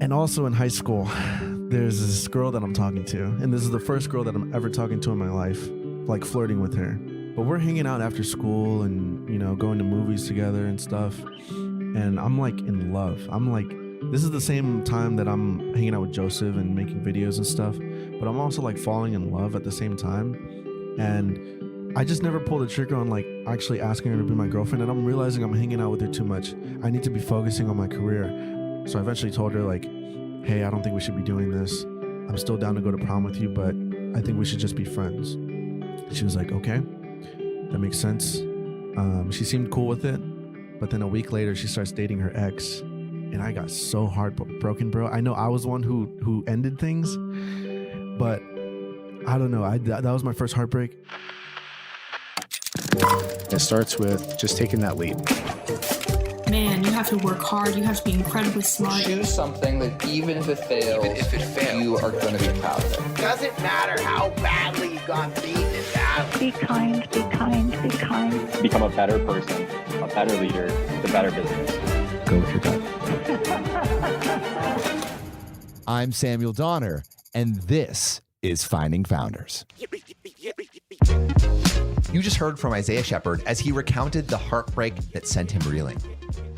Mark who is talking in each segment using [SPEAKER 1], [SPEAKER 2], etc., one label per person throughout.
[SPEAKER 1] And also in high school, there's this girl that I'm talking to, and this is the first girl that I'm ever talking to in my life, like flirting with her. But we're hanging out after school and, you know, going to movies together and stuff. And I'm like in love. I'm like, this is the same time that I'm hanging out with Joseph and making videos and stuff, but I'm also like falling in love at the same time. And I just never pulled the trigger on like actually asking her to be my girlfriend. And I'm realizing I'm hanging out with her too much. I need to be focusing on my career. So I eventually told her like, hey, I don't think we should be doing this. I'm still down to go to prom with you, but I think we should just be friends. She was like, okay, that makes sense. She seemed cool with it. But then a week later, she starts dating her ex. And I got so heartbroken, bro. I know I was the one who ended things. But I don't know. That was my first heartbreak.
[SPEAKER 2] It starts with just taking that leap.
[SPEAKER 3] Man, you have to work hard. You have to be incredibly smart.
[SPEAKER 4] Choose something that even if it fails, you are going to be proud of it.
[SPEAKER 5] Doesn't matter how badly you got beaten in battle.
[SPEAKER 6] Be kind, be kind, be kind.
[SPEAKER 7] Become a better person, a better leader, the better business.
[SPEAKER 2] Go with your gut.
[SPEAKER 8] I'm Samuel Donner, and this is Finding Founders. You just heard from Isaiah Shepard as he recounted the heartbreak that sent him reeling.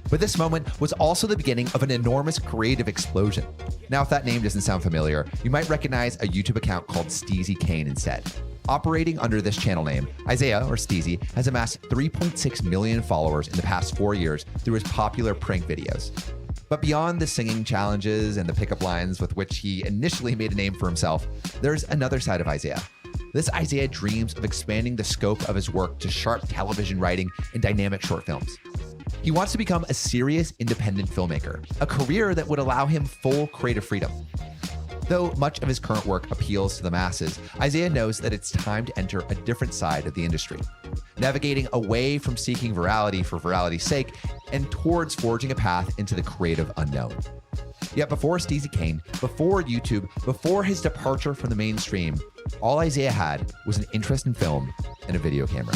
[SPEAKER 8] But this moment was also the beginning of an enormous creative explosion. Now, if that name doesn't sound familiar, you might recognize a YouTube account called Steezy Kane instead. Operating under this channel name, Isaiah, or Steezy, has amassed 3.6 million followers in the past 4 years through his popular prank videos. But beyond the singing challenges and the pickup lines with which he initially made a name for himself, there's another side of Isaiah. This Isaiah dreams of expanding the scope of his work to sharp television writing and dynamic short films. He wants to become a serious independent filmmaker, a career that would allow him full creative freedom. Though much of his current work appeals to the masses, Isaiah knows that it's time to enter a different side of the industry, navigating away from seeking virality for virality's sake and towards forging a path into the creative unknown. Yet before Steezy Kane, before YouTube, before his departure from the mainstream, all Isaiah had was an interest in film and a video camera.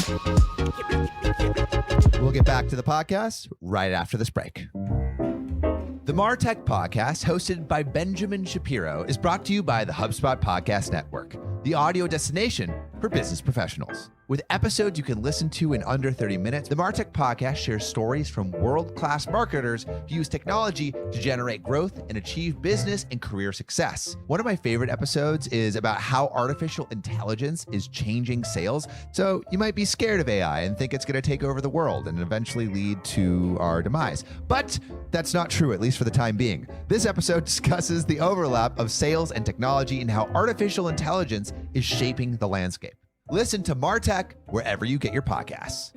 [SPEAKER 8] We'll get back to the podcast right after this break. The MarTech podcast, hosted by Benjamin Shapiro, is brought to you by the HubSpot Podcast Network, the audio destination for business professionals. With episodes you can listen to in under 30 minutes, the MarTech podcast shares stories from world-class marketers who use technology to generate growth and achieve business and career success. One of my favorite episodes is about how artificial intelligence is changing sales. So you might be scared of AI and think it's going to take over the world and eventually lead to our demise. But that's not true, at least for the time being. This episode discusses the overlap of sales and technology and how artificial intelligence is shaping the landscape. Listen to MarTech wherever you get your podcasts.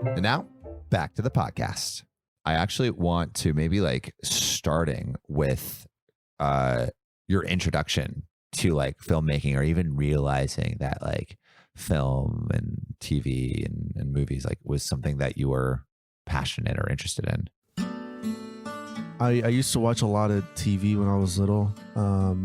[SPEAKER 8] And now, back to the podcast. I actually want to maybe like starting with your introduction to like filmmaking, or even realizing that like film and TV and movies like was something that you were passionate or interested in.
[SPEAKER 1] I used to watch a lot of TV when I was little.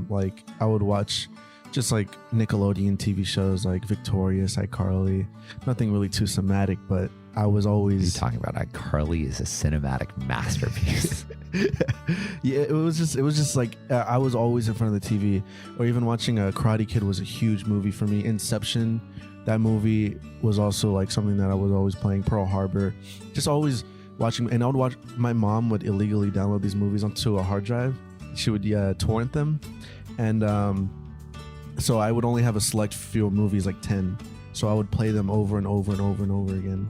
[SPEAKER 1] Like I would watch just like Nickelodeon TV shows like Victorious, iCarly. Nothing really too cinematic, but I was always...
[SPEAKER 8] What are you talking about? iCarly is a cinematic masterpiece.
[SPEAKER 1] Yeah, it was just like I was always in front of the TV. Or even watching Karate Kid was a huge movie for me. Inception, that movie was also like something that I was always playing. Pearl Harbor, just always watching. And I would watch. My mom would illegally download these movies onto a hard drive. She would torrent them, and so I would only have a select few movies, like 10. So I would play them over and over and over and over again.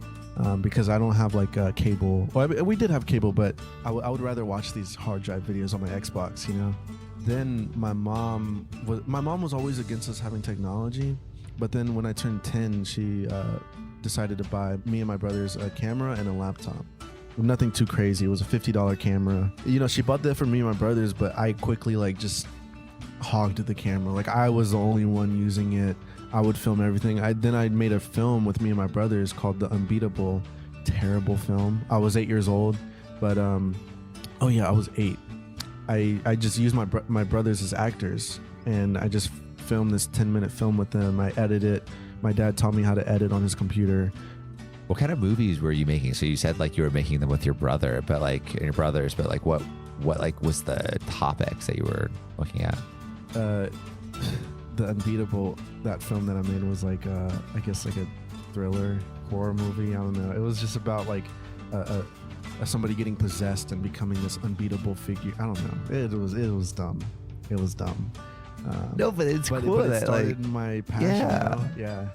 [SPEAKER 1] Because I don't have like cable. Well, we did have cable, but I would rather watch these hard drive videos on my Xbox, you know. Then my mom was always against us having technology, but then when I turned 10, she decided to buy me and my brothers a camera and a laptop. Nothing too crazy. It was a $50 camera. You know, she bought that for me and my brothers, but I quickly like just hogged the camera. Like I was the only one using it. I would film everything. I made a film with me and my brothers called The Unbeatable. Terrible film. I was 8 years old, but oh yeah, I was 8. I just used my brothers as actors, and I just filmed this 10-minute film with them. I edited it. My dad taught me how to edit on his computer.
[SPEAKER 8] What kind of movies were you making? So you said like you were making them with your brother, but like your brothers, but like what what like was the topics that you were looking at?
[SPEAKER 1] The Unbeatable, that film that I made was like I guess like a thriller horror movie. I don't know. It was just about like somebody getting possessed and becoming this unbeatable figure. I don't know. It was dumb. It was dumb.
[SPEAKER 8] No, but it's cool.
[SPEAKER 1] But it
[SPEAKER 8] that,
[SPEAKER 1] started my passion.
[SPEAKER 8] Yeah.
[SPEAKER 1] You know?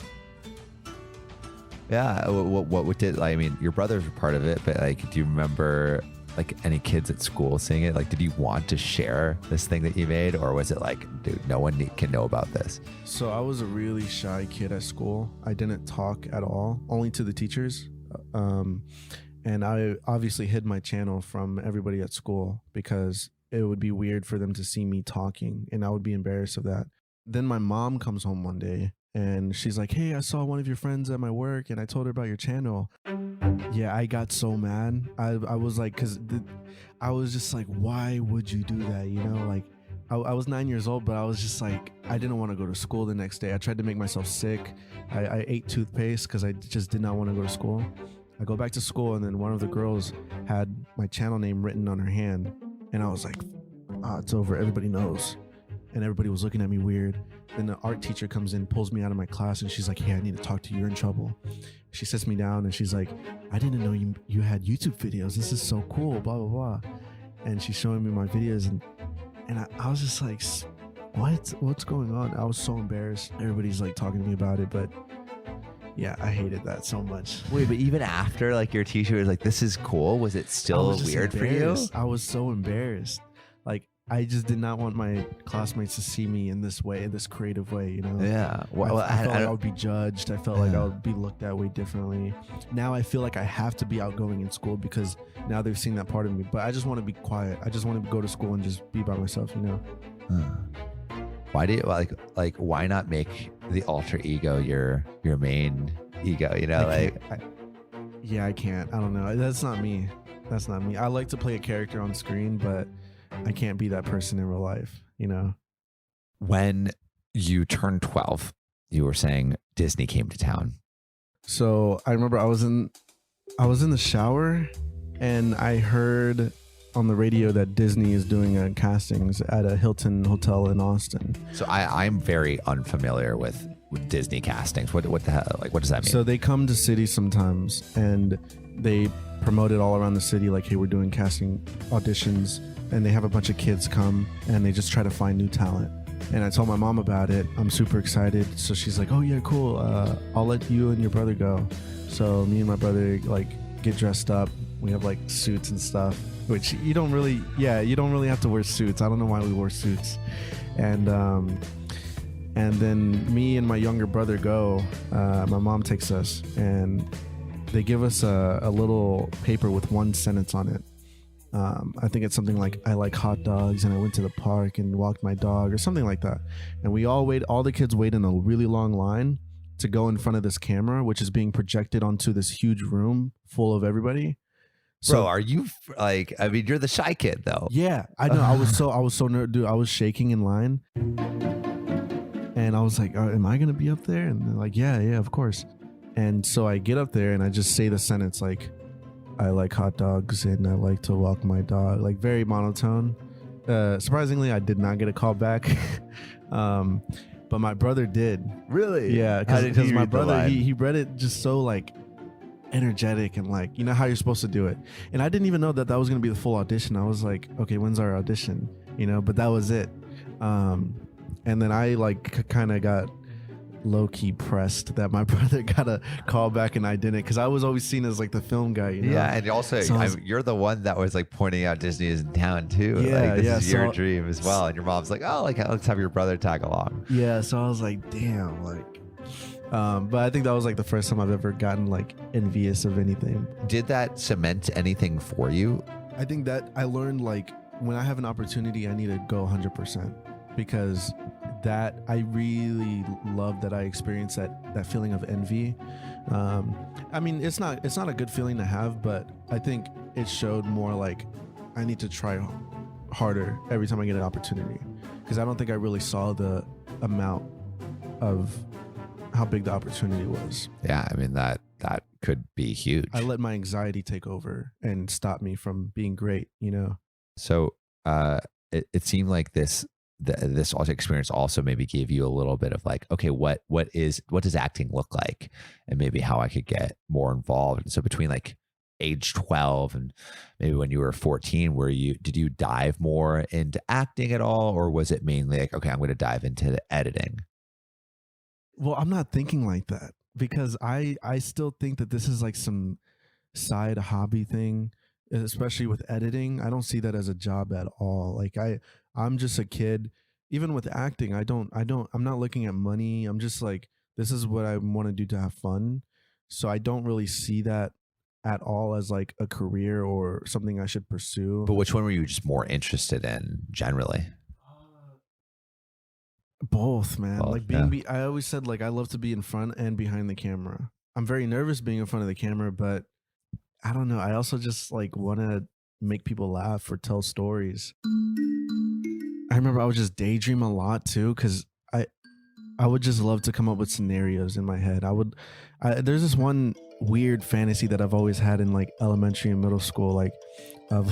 [SPEAKER 8] Yeah. What did, I mean, your brothers were part of it, but like, do you remember like any kids at school seeing it? Like, did you want to share this thing that you made, or was it like, dude, no one can know about this?
[SPEAKER 1] So I was a really shy kid at school. I didn't talk at all, only to the teachers. And I obviously hid my channel from everybody at school because it would be weird for them to see me talking, and I would be embarrassed of that. Then my mom comes home one day and she's like, hey, I saw one of your friends at my work and I told her about your channel. Yeah, I got so mad. I was like, I was just like, why would you do that? You know, like I was 9 years old, but I was just like, I didn't want to go to school the next day. I tried to make myself sick. I ate toothpaste because I just did not want to go to school. I go back to school, and then one of the girls had my channel name written on her hand. And I was like, it's over. Everybody knows. And everybody was looking at me weird. Then the art teacher comes in, pulls me out of my class, and she's like, hey, I need to talk to you. You're in trouble. She sits me down and she's like, I didn't know you had YouTube videos. This is so cool, blah, blah, blah. And she's showing me my videos, and I was just like, what's going on? I was so embarrassed. Everybody's like talking to me about it, but yeah, I hated that so much.
[SPEAKER 8] Wait, but even after like your teacher was like, this is cool, was it still weird for you?
[SPEAKER 1] I was so embarrassed. Like, I just did not want my classmates to see me in this way, in this creative way, you know?
[SPEAKER 8] Yeah.
[SPEAKER 1] Well, I felt like I would be judged. I felt like I would be looked at way differently. Now I feel like I have to be outgoing in school because now they've seen that part of me. But I just want to be quiet. I just want to go to school and just be by myself, you know?
[SPEAKER 8] Why do you like why not make the alter ego your main ego, you know?
[SPEAKER 1] I can't. I don't know. That's not me. That's not me. I like to play a character on screen, but I can't be that person in real life, you know?
[SPEAKER 8] When you turned 12, you were saying Disney came to town.
[SPEAKER 1] So I remember I was in the shower and I heard on the radio that Disney is doing castings at a Hilton hotel in Austin.
[SPEAKER 8] So I'm very unfamiliar with Disney castings. What the hell? Like, what does that mean?
[SPEAKER 1] So they come to cities sometimes and they promote it all around the city. Like, hey, we're doing casting auditions, and they have a bunch of kids come and they just try to find new talent. And I told my mom about it. I'm super excited. So she's like, oh yeah, cool. I'll let you and your brother go. So me and my brother like get dressed up. We have like suits and stuff, which you don't really have to wear suits. I don't know why we wore suits. And then me and my younger brother go. My mom takes us and they give us a little paper with one sentence on it. I think it's something like, I like hot dogs and I went to the park and walked my dog or something like that. And we all the kids wait in a really long line to go in front of this camera, which is being projected onto this huge room full of everybody. So
[SPEAKER 8] bro, are you like, I mean, you're the shy kid though.
[SPEAKER 1] Yeah, I know. I was so nervous, dude. I was shaking in line and I was like, am I going to be up there? And they're like, yeah, of course. And so I get up there and I just say the sentence like, I like hot dogs and I like to walk my dog, like very monotone. Surprisingly, I did not get a call back. But my brother did.
[SPEAKER 8] Really?
[SPEAKER 1] Yeah, because my brother, he read it just so like energetic and like, you know how you're supposed to do it. And I didn't even know that was going to be the full audition. I was like, okay, when's our audition? You know, but that was it. And then I like kind of got low-key pressed that my brother got a call back and I didn't, because I was always seen as like the film guy, you know?
[SPEAKER 8] Yeah, and also you're the one that was like pointing out Disney is in town too.
[SPEAKER 1] Yeah,
[SPEAKER 8] like, this is your dream as well. And your mom's like, oh, like let's have your brother tag along.
[SPEAKER 1] Yeah, so I was like, damn, like but I think that was like the first time I've ever gotten like envious of anything.
[SPEAKER 8] Did that cement anything for you?
[SPEAKER 1] I think that I learned like when I have an opportunity, I need to go 100%, because that I really love that I experienced that feeling of envy. I mean, it's not a good feeling to have, but I think it showed more like I need to try harder every time I get an opportunity, because I don't think I really saw the amount of how big the opportunity was.
[SPEAKER 8] Yeah, I mean that could be huge.
[SPEAKER 1] I let my anxiety take over and stop me from being great, you know?
[SPEAKER 8] So it seemed like this experience also maybe gave you a little bit of like, okay, what does acting look like, and maybe how I could get more involved. And so between like age 12 and maybe when you were 14, did you dive more into acting at all, or was it mainly like, okay, I'm going to dive into the editing?
[SPEAKER 1] Well, I'm not thinking like that, because I still think that this is like some side hobby thing, especially with editing. I don't see that as a job at all. Like I'm just a kid. Even with acting, I'm not looking at money. I'm just like, this is what I want to do to have fun. So I don't really see that at all as like a career or something I should pursue.
[SPEAKER 8] But which one were you just more interested in generally?
[SPEAKER 1] Both, man.
[SPEAKER 8] Both,
[SPEAKER 1] like being, I always said like I love to be in front and behind the camera. I'm very nervous being in front of the camera, but I don't know. I also just like want to make people laugh or tell stories. I remember I would just daydream a lot too, because I would just love to come up with scenarios in my head. There's this one weird fantasy that I've always had in like elementary and middle school, like of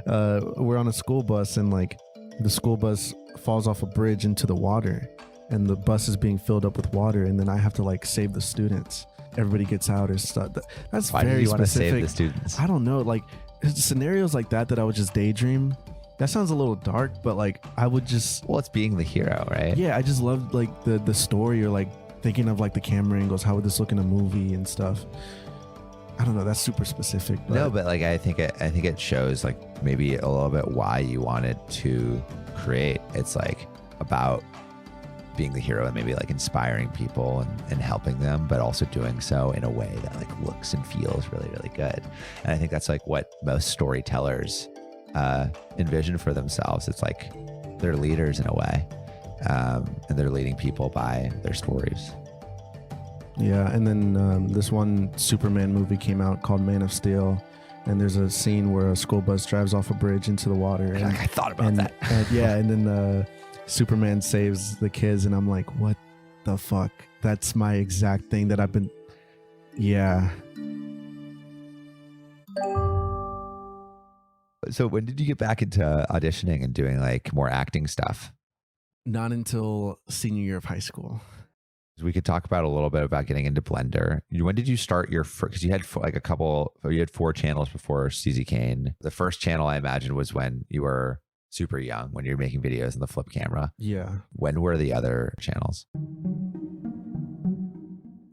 [SPEAKER 1] we're on a school bus and like the school bus falls off a bridge into the water, and the bus is being filled up with water, and then I have to like save the students. Everybody gets out or stuff. That's
[SPEAKER 8] Why
[SPEAKER 1] very
[SPEAKER 8] do you want to
[SPEAKER 1] specific.
[SPEAKER 8] save the students?
[SPEAKER 1] I don't know, like scenarios like that I would just daydream. That sounds a little dark, but like I would just,
[SPEAKER 8] Well, it's being the hero, right?
[SPEAKER 1] yeah, I just love like the story, or like thinking of like the camera angles, how would this look in a movie and stuff. I don't know, that's super specific. But
[SPEAKER 8] No, but like I think it shows like maybe a little bit why you wanted to create. It's like about being the hero and maybe like inspiring people and helping them, but also doing so in a way that like looks and feels really, really good. And I think that's like what most storytellers envision for themselves. It's like they're leaders in a way, and they're leading people by their stories.
[SPEAKER 1] yeah, and then this one Superman movie came out called Man of Steel, and there's a scene where a school bus drives off a bridge into the water. And,
[SPEAKER 8] Like, I thought about that.
[SPEAKER 1] And then Superman saves the kids, and I'm like, what the fuck? That's my exact thing that I've been. Yeah.
[SPEAKER 8] So when did you get back into auditioning and doing like more acting stuff?
[SPEAKER 1] Not until senior year of high school.
[SPEAKER 8] We could talk about a little bit about getting into Blender. When did you start your first? Because you had you had 4 channels before Steezy Kane. The first channel I imagine was when you were super young, when you were making videos on the flip camera.
[SPEAKER 1] Yeah.
[SPEAKER 8] When were the other channels?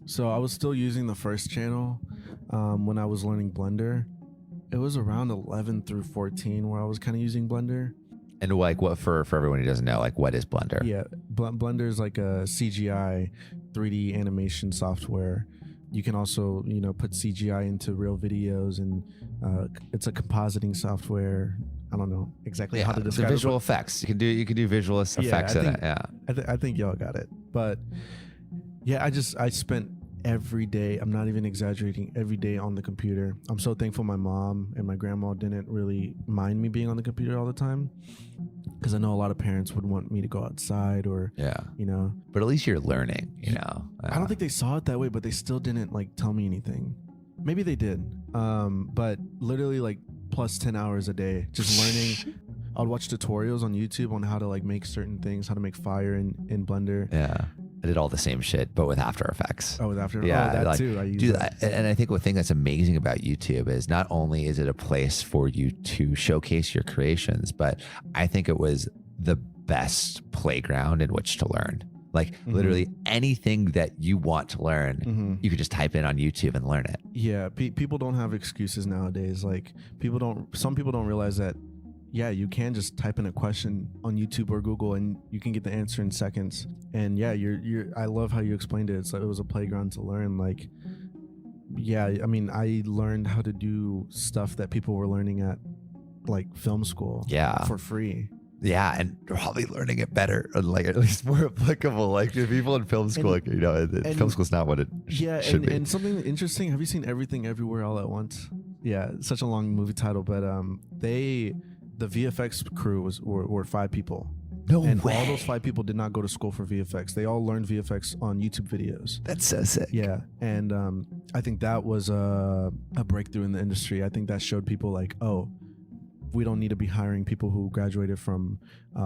[SPEAKER 1] So I was still using the first channel when I was learning Blender. It was around 11 through 14 where I was kind of using Blender.
[SPEAKER 8] And like what for everyone who doesn't know, like what is Blender?
[SPEAKER 1] Yeah, Blender is like a CGI 3D animation software. You can also, put CGI into real videos, and it's a compositing software. I don't know exactly how to describe
[SPEAKER 8] the visual
[SPEAKER 1] it.
[SPEAKER 8] effects. You can do visual effects in it. Yeah.
[SPEAKER 1] I think y'all got it. But yeah, I spent every day, I'm not even exaggerating, every day on the computer. I'm so thankful my mom and my grandma didn't really mind me being on the computer all the time, because I know a lot of parents would want me to go outside or,
[SPEAKER 8] But at least you're learning,
[SPEAKER 1] I don't think they saw it that way, but they still didn't like tell me anything. Maybe they did. But literally like plus 10 hours a day, just learning. I'd watch tutorials on YouTube on how to like make certain things, how to make fire in Blender.
[SPEAKER 8] Yeah. I did all the same shit, but with After Effects.
[SPEAKER 1] Oh, with After
[SPEAKER 8] Yeah,
[SPEAKER 1] Effects. Oh, that
[SPEAKER 8] like,
[SPEAKER 1] too. I use
[SPEAKER 8] dude,
[SPEAKER 1] that.
[SPEAKER 8] and I think the thing that's amazing about YouTube is not only is it a place for you to showcase your creations, but I think it was the best playground in which to learn. Like literally anything that you want to learn, you could just type in on YouTube and learn it.
[SPEAKER 1] Yeah, people don't have excuses nowadays. Like some people don't realize that. Yeah, you can just type in a question on YouTube or Google and you can get the answer in seconds. And yeah, I love how you explained it. It's like it was a playground to learn. Like, yeah, I mean, I learned how to do stuff that people were learning at like film school.
[SPEAKER 8] Yeah.
[SPEAKER 1] For free.
[SPEAKER 8] Yeah, and probably learning it better, like at least more applicable. Like the people in film school, film school's not what it should be.
[SPEAKER 1] And something interesting. Have you seen Everything Everywhere All at Once? Yeah, such a long movie title, but the VFX crew were 5 people.
[SPEAKER 8] No
[SPEAKER 1] and
[SPEAKER 8] way.
[SPEAKER 1] all those 5 people did not go to school for VFX. They all learned VFX on YouTube videos.
[SPEAKER 8] That's so sick.
[SPEAKER 1] Yeah, and I think that was a breakthrough in the industry. I think that showed people like, oh, we don't need to be hiring people who graduated from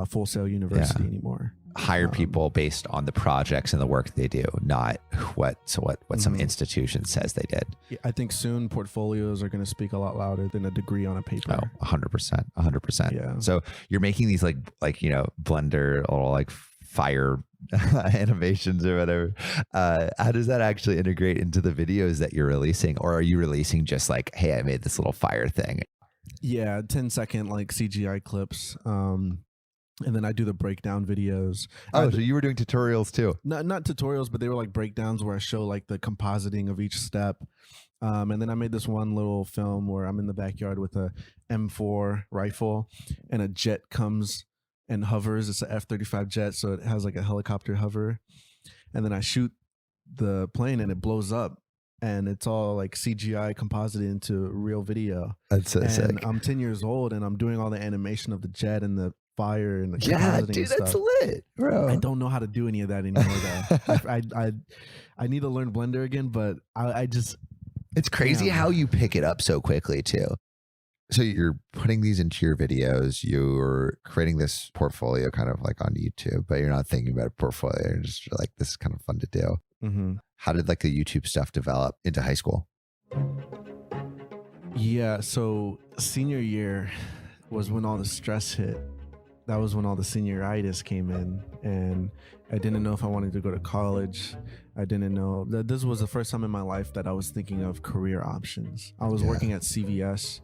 [SPEAKER 1] Full Sail University anymore.
[SPEAKER 8] Hire people based on the projects and the work they do, not what some institution says they did.
[SPEAKER 1] Yeah, I think soon portfolios are going to speak a lot louder than a degree on a paper.
[SPEAKER 8] Oh, 100%.
[SPEAKER 1] Yeah.
[SPEAKER 8] So you're making these like Blender or like fire animations or whatever. How does that actually integrate into the videos that you're releasing? Or are you releasing just like, hey, I made this little fire thing?
[SPEAKER 1] Yeah, 10-second like CGI clips. And then I do the breakdown videos.
[SPEAKER 8] Oh, so you were doing tutorials too?
[SPEAKER 1] Not tutorials, but they were like breakdowns where I show like the compositing of each step. And then I made this one little film where I'm in the backyard with a M4 rifle and a jet comes and hovers. It's an F-35 jet, so it has like a helicopter hover. And then I shoot the plane and it blows up. And it's all like CGI composited into real video.
[SPEAKER 8] That's so sick.
[SPEAKER 1] I'm 10 years old and I'm doing all the animation of the jet and the fire and the
[SPEAKER 8] dude, that's lit, bro.
[SPEAKER 1] I don't know how to do any of that anymore though. I need to learn Blender again, but I just
[SPEAKER 8] it's crazy how you pick it up so quickly too. So you're putting these into your videos, you're creating this portfolio kind of like on YouTube, but you're not thinking about a portfolio. You're just like, this is kind of fun to do.
[SPEAKER 1] Mm-hmm.
[SPEAKER 8] How did like the YouTube stuff develop into high school?
[SPEAKER 1] Yeah, so senior year was when all the stress hit. That was when all the senioritis came in, and I didn't know if I wanted to go to college. I didn't know that this was the first time in my life that I was thinking of career options. I was working at CVS,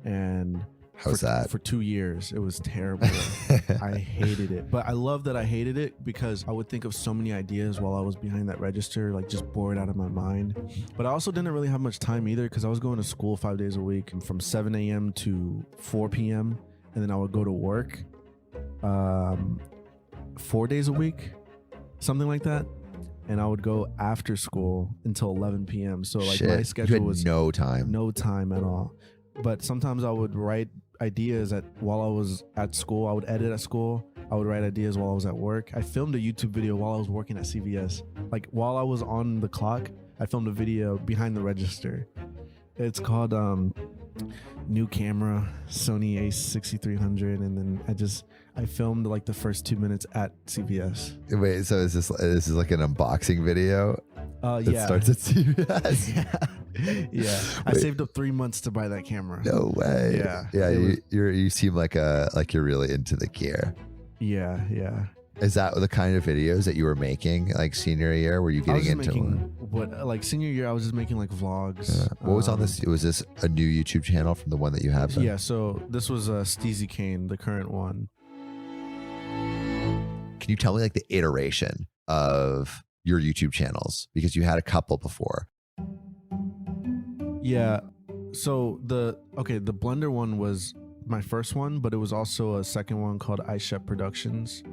[SPEAKER 1] and
[SPEAKER 8] how's that?
[SPEAKER 1] For 2 years, it was terrible. I hated it, but I love that I hated it because I would think of so many ideas while I was behind that register, like just bored out of my mind. But I also didn't really have much time either because I was going to school 5 days a week from 7 a.m. to 4 p.m. and then I would go to work 4 days a week, something like that. And I would go after school until 11 p.m. So like my schedule was no time at all. But sometimes I would write ideas while I was at school. I would edit at school. I would write ideas while I was at work. I filmed a YouTube video while I was working at CVS. Like while I was on the clock, I filmed a video behind the register. It's called new camera, Sony A6300, and then I filmed like the first 2 minutes at CVS.
[SPEAKER 8] Wait, so this is like an unboxing video?
[SPEAKER 1] Yeah.
[SPEAKER 8] It starts at CVS.
[SPEAKER 1] Yeah. I saved up 3 months to buy that camera.
[SPEAKER 8] No way.
[SPEAKER 1] Yeah.
[SPEAKER 8] You seem like you're really into the gear.
[SPEAKER 1] Yeah.
[SPEAKER 8] Is that the kind of videos that you were making like senior year? Were you getting into
[SPEAKER 1] like senior year, I was just making like vlogs.
[SPEAKER 8] Yeah. What was on this? Was this a new YouTube channel from the one that you have?
[SPEAKER 1] Yeah. So this was Steezy Kane, the current one.
[SPEAKER 8] Can you tell me like the iteration of your YouTube channels? Because you had a couple before.
[SPEAKER 1] Yeah. So the Blender one was my first one, but it was also a second one called Isaiah Shepard Productions.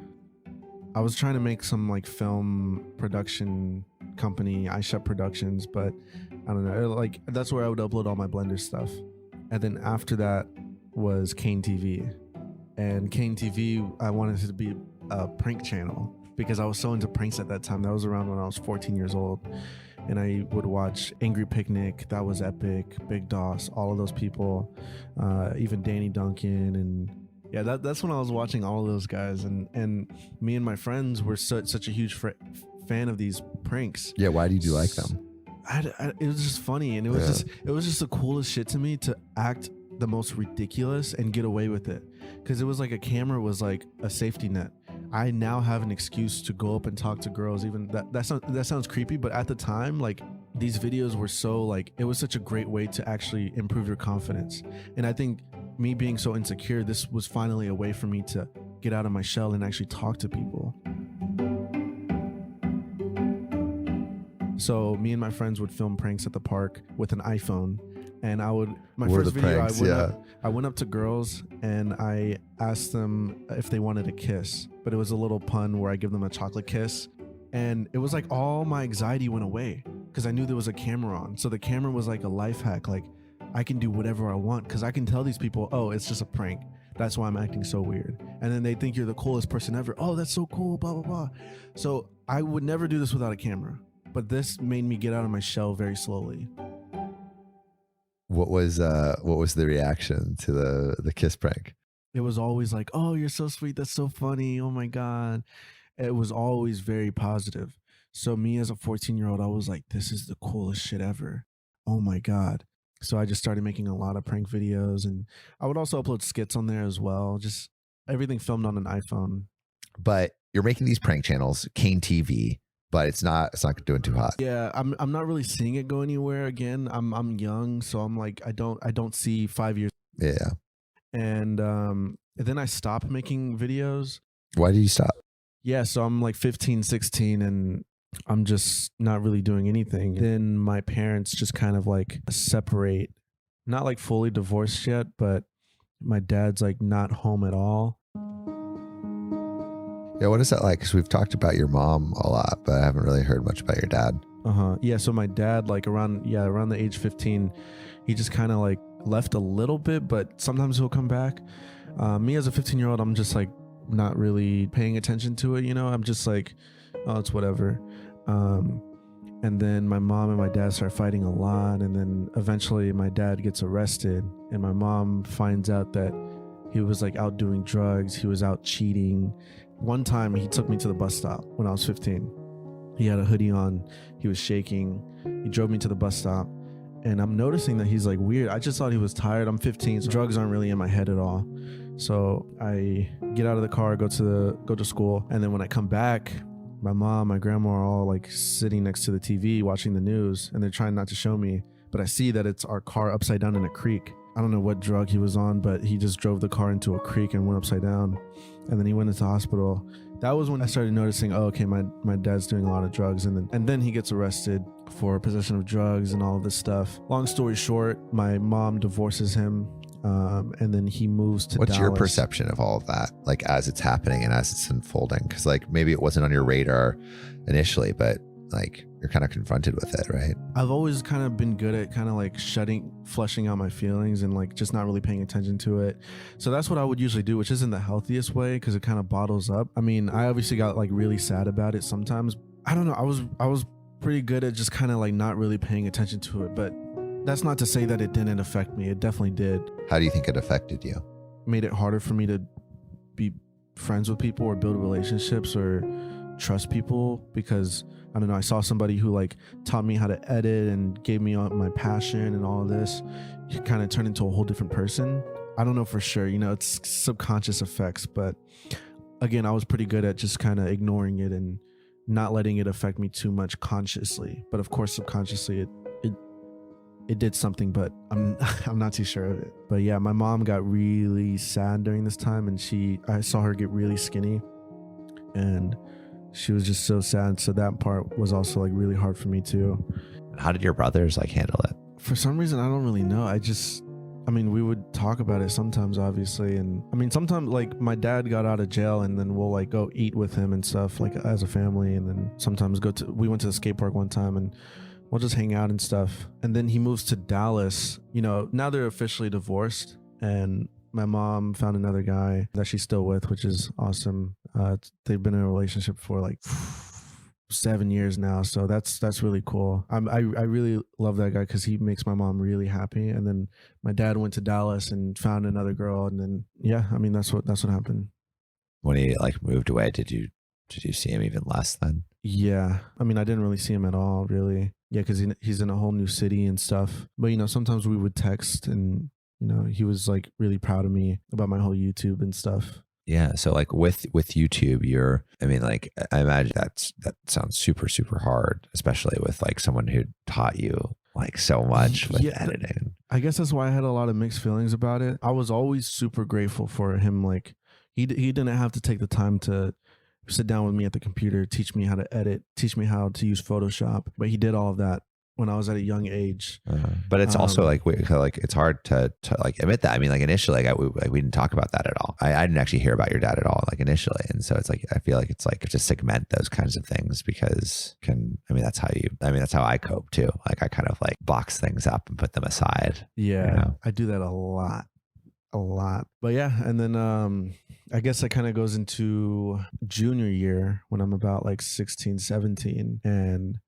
[SPEAKER 1] I was trying to make some like film production company, Isaiah Shepard Productions, but I don't know. Like that's where I would upload all my Blender stuff. And then after that was Kane TV. And Kane TV, I wanted it to be a prank channel because I was so into pranks at that time. That was around when I was 14 years old. And I would watch Angry Picnic, that was epic, Big Doss, all of those people, even Danny Duncan. And yeah, that's when I was watching all of those guys. And me and my friends were such a huge fan of these pranks.
[SPEAKER 8] Yeah, why did you like them?
[SPEAKER 1] It was just funny. And it was just the coolest shit to me to act the most ridiculous and get away with it. Because it was like a camera was like a safety net. I now have an excuse to go up and talk to girls. Even that sounds creepy, but at the time, like these videos were so like, it was such a great way to actually improve your confidence. And I think me being so insecure, this was finally a way for me to get out of my shell and actually talk to people. So me and my friends would film pranks at the park with an iPhone. And I went up to girls and I asked them if they wanted a kiss, but it was a little pun where I give them a chocolate kiss. And it was like all my anxiety went away because I knew there was a camera on. So the camera was like a life hack. Like I can do whatever I want because I can tell these people, oh, it's just a prank. That's why I'm acting so weird. And then they think you're the coolest person ever. Oh, that's so cool, blah, blah, blah. So I would never do this without a camera, but this made me get out of my shell very slowly.
[SPEAKER 8] What was the reaction to the kiss prank?
[SPEAKER 1] It was always like, "Oh, you're so sweet. That's so funny. Oh my God." It was always very positive. So me as a 14-year-old, I was like, this is the coolest shit ever. Oh my God. So I just started making a lot of prank videos, and I would also upload skits on there as well. Just everything filmed on an iPhone.
[SPEAKER 8] But you're making these prank channels, Kane TV, but it's not doing too hot.
[SPEAKER 1] Yeah, I'm not really seeing it go anywhere again. I'm young, so I'm like, I don't see 5 years.
[SPEAKER 8] Yeah.
[SPEAKER 1] And then I stopped making videos.
[SPEAKER 8] Why did you stop?
[SPEAKER 1] Yeah, so I'm like 15, 16, and I'm just not really doing anything. Then my parents just kind of like separate, not like fully divorced yet, but my dad's like not home at all.
[SPEAKER 8] Yeah, what is that like? Because we've talked about your mom a lot, but I haven't really heard much about your dad.
[SPEAKER 1] Yeah, so my dad, like around the age 15, he just kind of like left a little bit, but sometimes he'll come back. Me as a 15-year-old, I'm just like not really paying attention to it, you know? I'm just like, oh, it's whatever. And then my mom and my dad start fighting a lot, and then eventually my dad gets arrested, and my mom finds out that he was like out doing drugs, he was out cheating. One time he took me to the bus stop when I was 15. He had a hoodie on, he was shaking, he drove me to the bus stop, and I'm noticing that he's like weird. I just thought he was tired. I'm 15, so drugs aren't really in my head at all. So I get out of the car, go to school, and then when I come back, my mom, my grandma are all like sitting next to the TV watching the news, and they're trying not to show me, but I see that it's our car upside down in a creek. I don't know what drug he was on, but he just drove the car into a creek and went upside down, and then he went into the hospital. That was when I started noticing, oh, okay, my dad's doing a lot of drugs, and then he gets arrested for possession of drugs and all of this stuff. Long story short, my mom divorces him, and then he moves to
[SPEAKER 8] What's
[SPEAKER 1] Dallas.
[SPEAKER 8] your perception of all of that, like as it's happening and as it's unfolding? Because like maybe it wasn't on your radar initially, but like you're kind of confronted with it, right?
[SPEAKER 1] I've always kind of been good at kind of like flushing out my feelings and like just not really paying attention to it. So that's what I would usually do, which isn't the healthiest way because it kind of bottles up. I mean, I obviously got like really sad about it sometimes. I don't know. I was pretty good at just kind of like not really paying attention to it, but that's not to say that it didn't affect me. It definitely did.
[SPEAKER 8] How do you think it affected you?
[SPEAKER 1] Made it harder for me to be friends with people or build relationships or trust people because I don't know, I saw somebody who like taught me how to edit and gave me my passion and all of this. You kind of turned into a whole different person. I don't know for sure, you know, it's subconscious effects, but again, I was pretty good at just kind of ignoring it and not letting it affect me too much consciously. But of course, subconsciously it did something, but I'm not too sure of it. But yeah, my mom got really sad during this time, and I saw her get really skinny, and she was just so sad. So that part was also like really hard for me too.
[SPEAKER 8] How did your brothers like handle it?
[SPEAKER 1] For some reason, I don't really know. I mean, we would talk about it sometimes, obviously. And I mean, sometimes like my dad got out of jail and then we'll like go eat with him and stuff like as a family. And then sometimes we went to the skate park one time and we'll just hang out and stuff. And then he moves to Dallas. You know, now they're officially divorced, and my mom found another guy that she's still with, which is awesome. They've been in a relationship for like 7 years now, so that's really cool. I really love that guy because he makes my mom really happy. And then my dad went to Dallas and found another girl, and then yeah, I mean that's what happened.
[SPEAKER 8] When he like moved away, did you see him even less then?
[SPEAKER 1] Yeah, I mean I didn't really see him at all, really. Yeah, because he's in a whole new city and stuff. But you know, sometimes we would text, and you know, he was like really proud of me about my whole YouTube and stuff.
[SPEAKER 8] Yeah. So like with YouTube, I mean, like I imagine that sounds super, super hard, especially with like someone who taught you like so much with editing.
[SPEAKER 1] I guess that's why I had a lot of mixed feelings about it. I was always super grateful for him. Like he didn't have to take the time to sit down with me at the computer, teach me how to edit, teach me how to use Photoshop. But he did all of that when I was at a young age.
[SPEAKER 8] But it's also like it's hard to like admit that. I mean, like initially, we didn't talk about that at all. I didn't actually hear about your dad at all, like initially, and so it's like I feel like it's like to segment those kinds of things because that's how I cope too. Like I kind of like box things up and put them aside.
[SPEAKER 1] Yeah,
[SPEAKER 8] you know?
[SPEAKER 1] I do that a lot. But yeah, and then I guess it kind of goes into junior year when I'm about like 16, 17, and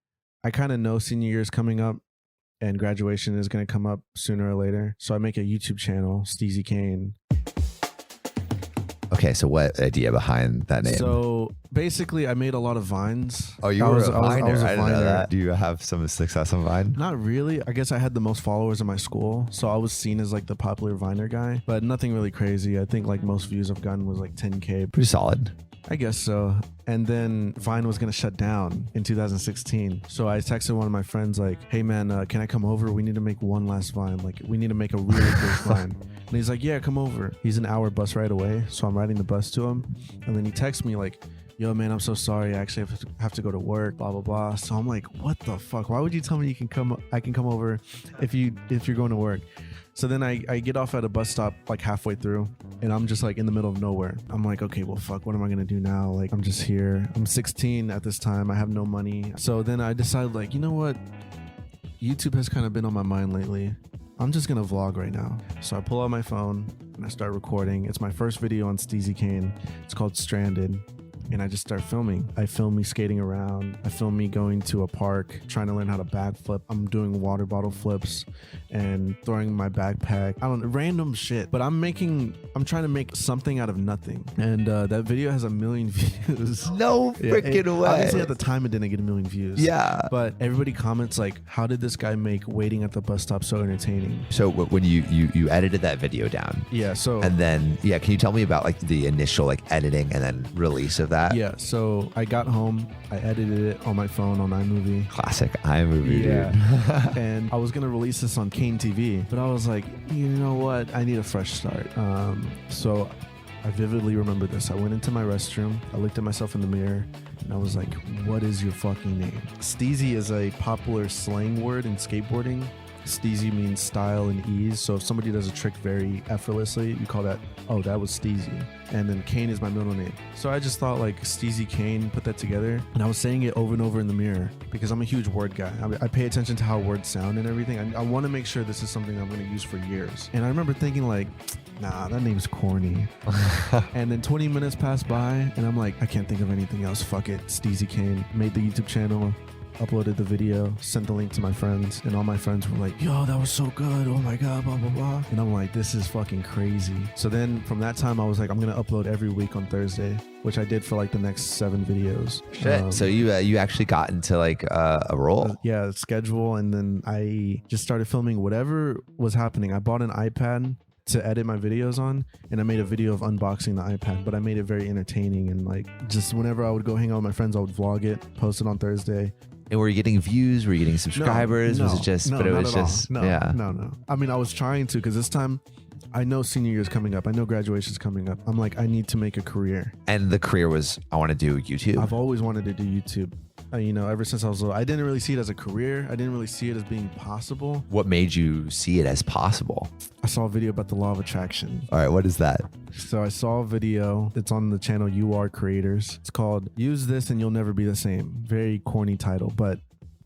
[SPEAKER 1] I kind of know senior year is coming up, and graduation is going to come up sooner or later. So I make a YouTube channel, Steezy Kane.
[SPEAKER 8] Okay, so what idea behind that name?
[SPEAKER 1] So basically, I made a lot of Vines.
[SPEAKER 8] Oh, you
[SPEAKER 1] I
[SPEAKER 8] were
[SPEAKER 1] was-
[SPEAKER 8] a
[SPEAKER 1] I was- I
[SPEAKER 8] Viner.
[SPEAKER 1] was a
[SPEAKER 8] I didn't know
[SPEAKER 1] Viner.
[SPEAKER 8] that. Do you have some success on Vine?
[SPEAKER 1] Not really. I guess I had the most followers in my school, so I was seen as like the popular Viner guy, but nothing really crazy. I think like most views I've gotten was like 10K.
[SPEAKER 8] Pretty solid.
[SPEAKER 1] I guess so. And then Vine was gonna shut down in 2016. So I texted one of my friends like, "Hey man, can I come over? We need to make one last Vine. Like we need to make a really big Vine." And he's like, "Yeah, come over." He's an hour bus ride away, so I'm riding the bus to him. And then he texts me like, "Yo man, I'm so sorry. I actually have to go to work. Blah blah blah." So I'm like, "What the fuck? Why would you tell me I can come over if you're going to work?" So then I get off at a bus stop like halfway through, and I'm just like in the middle of nowhere. I'm like, okay, well, fuck, what am I gonna do now? Like, I'm just here. I'm 16 at this time. I have no money. So then I decided, like, you know what? YouTube has kind of been on my mind lately. I'm just gonna vlog right now. So I pull out my phone and I start recording. It's my first video on Steezy Kane. It's called Stranded. And I just start filming. I film me skating around. I film me going to a park, trying to learn how to backflip. I'm doing water bottle flips and throwing my backpack. I don't know, random shit. But I'm trying to make something out of nothing. And that video has 1 million views.
[SPEAKER 8] No freaking way.
[SPEAKER 1] Obviously at the time it didn't get 1 million views.
[SPEAKER 8] Yeah.
[SPEAKER 1] But everybody comments like, how did this guy make waiting at the bus stop so entertaining?
[SPEAKER 8] So when you edited that video down,
[SPEAKER 1] Yeah, so
[SPEAKER 8] and then can you tell me about like the initial like editing and then release of that?
[SPEAKER 1] yeah, so I got home, I edited it on my phone on iMovie.
[SPEAKER 8] Classic iMovie,
[SPEAKER 1] Yeah.
[SPEAKER 8] dude.
[SPEAKER 1] And I was gonna release this on Kane TV, but I was like, you know what? I need a fresh start. So I vividly remember this. I went into my restroom, I looked at myself in the mirror, and I was like, what is your fucking name? Steezy is a popular slang word in skateboarding. Steezy means style and ease. So if somebody does a trick very effortlessly, you call that, oh, that was Steezy. And then Kane is my middle name. So I just thought like Steezy Kane, put that together. And I was saying it over and over in the mirror because I'm a huge word guy. I pay attention to how words sound and everything. I want to make sure this is something I'm going to use for years. And I remember thinking like, nah, that name's corny. And then 20 minutes passed by and I'm like, I can't think of anything else. Fuck it. Steezy Kane. Made the YouTube channel. Uploaded the video, sent the link to my friends, and all my friends were like, yo, that was so good. Oh my God, blah, blah, blah. And I'm like, this is fucking crazy. So then from that time, I was like, I'm going to upload every week on Thursday, which I did for like the next 7 videos.
[SPEAKER 8] Shit. So you actually got into like a role?
[SPEAKER 1] Yeah, schedule. And then I just started filming whatever was happening. I bought an iPad to edit my videos on, and I made a video of unboxing the iPad, but I made it very entertaining. And like, just whenever I would go hang out with my friends, I would vlog it, post it on Thursday.
[SPEAKER 8] And were you getting views? Were you getting subscribers? Was it just,
[SPEAKER 1] no,
[SPEAKER 8] but it
[SPEAKER 1] not
[SPEAKER 8] was
[SPEAKER 1] at all.
[SPEAKER 8] just,
[SPEAKER 1] no,
[SPEAKER 8] yeah.
[SPEAKER 1] No. I mean, I was trying to, because this time I know senior year is coming up. I know graduation's coming up. I'm like, I need to make a career.
[SPEAKER 8] And the career was, I want to do YouTube.
[SPEAKER 1] I've always wanted to do YouTube. You know, ever since I was little, I didn't really see it as a career. I didn't really see it as being possible.
[SPEAKER 8] What made you see it as possible?
[SPEAKER 1] I saw a video about the law of attraction.
[SPEAKER 8] All right, what is that?
[SPEAKER 1] So I saw a video that's on the channel You Are Creators. It's called Use This and You'll Never Be the Same. Very corny title, but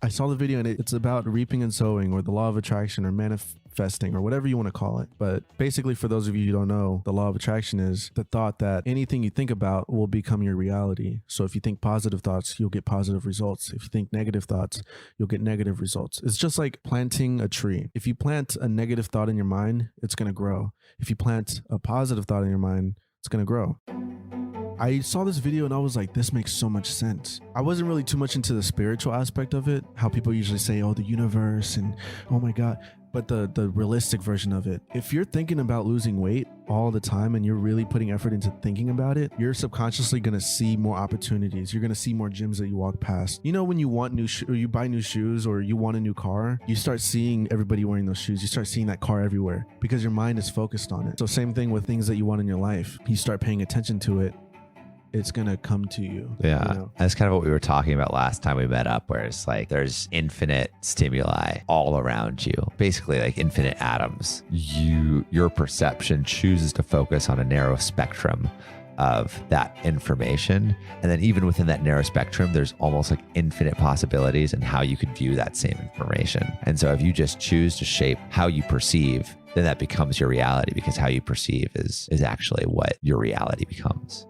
[SPEAKER 1] I saw the video and it's about reaping and sowing, or the law of attraction, or manifesting, or whatever you want to call it. But basically, for those of you who don't know, the law of attraction is the thought that anything you think about will become your reality. So if you think positive thoughts, you'll get positive results. If you think negative thoughts, you'll get negative results. It's just like planting a tree. If you plant a negative thought in your mind, it's going to grow. If you plant a positive thought in your mind, it's going to grow. I saw this video and I was like, this makes so much sense. I wasn't really too much into the spiritual aspect of it, how people usually say, oh, the universe and oh my God, but the realistic version of it. If you're thinking about losing weight all the time and you're really putting effort into thinking about it, you're subconsciously going to see more opportunities. You're going to see more gyms that you walk past. You know, when you want or you buy new shoes, or you want a new car, you start seeing everybody wearing those shoes. You start seeing that car everywhere because your mind is focused on it. So same thing with things that you want in your life. You start paying attention to it, it's gonna come to you.
[SPEAKER 8] Yeah.
[SPEAKER 1] You know?
[SPEAKER 8] That's kind of what we were talking about last time we met up, where it's like there's infinite stimuli all around you, basically like infinite atoms. Your perception chooses to focus on a narrow spectrum of that information. And then even within that narrow spectrum, there's almost like infinite possibilities in how you could view that same information. And so if you just choose to shape how you perceive, then that becomes your reality, because how you perceive is actually what your reality becomes.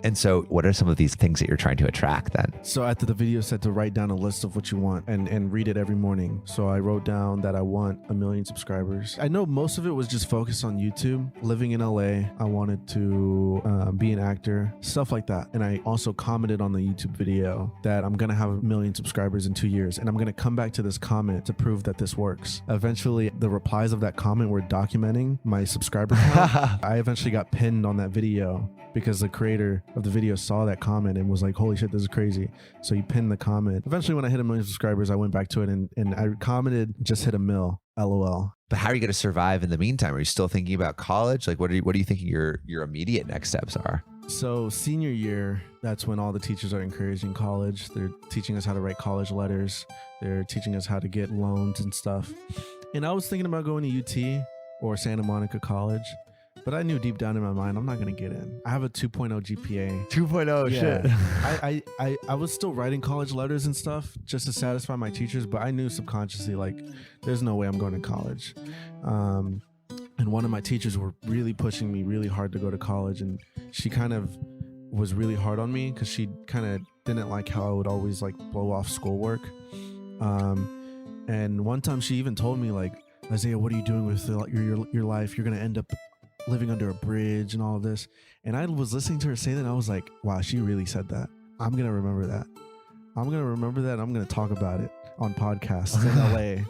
[SPEAKER 8] And so what are some of these things that you're trying to attract then?
[SPEAKER 1] So after the video said to write down a list of what you want and read it every morning. So I wrote down that I want 1 million subscribers. I know most of it was just focused on YouTube. Living in LA, I wanted to be an actor, stuff like that. And I also commented on the YouTube video that I'm going to have 1 million subscribers in 2 years. And I'm going to come back to this comment to prove that this works. Eventually, the replies of that comment were documenting my subscriber count. I eventually got pinned on that video because the creator of the video saw that comment and was like, holy shit, this is crazy. So he pinned the comment. Eventually, when I hit 1 million subscribers, I went back to it and I commented, just hit a mil, LOL.
[SPEAKER 8] But how are you going to survive in the meantime? Are you still thinking about college? Like, what are you thinking your immediate next steps are?
[SPEAKER 1] So senior year, that's when all the teachers are encouraging college. They're teaching us how to write college letters. They're teaching us how to get loans and stuff. And I was thinking about going to UT or Santa Monica College. But I knew deep down in my mind, I'm not going to get in. I have a 2.0 GPA.
[SPEAKER 8] 2.0,
[SPEAKER 1] shit. I was still writing college letters and stuff just to satisfy my teachers, but I knew subconsciously, like, there's no way I'm going to college. And one of my teachers were really pushing me really hard to go to college, and she kind of was really hard on me because she kind of didn't like how I would always, like, blow off schoolwork. And one time she even told me, like, Isaiah, what are you doing with your life? You're going to end up living under a bridge and all of this. And I was listening to her say that, and I was like, wow, she really said that. I'm going to remember that. I'm going to talk about it on podcasts in LA.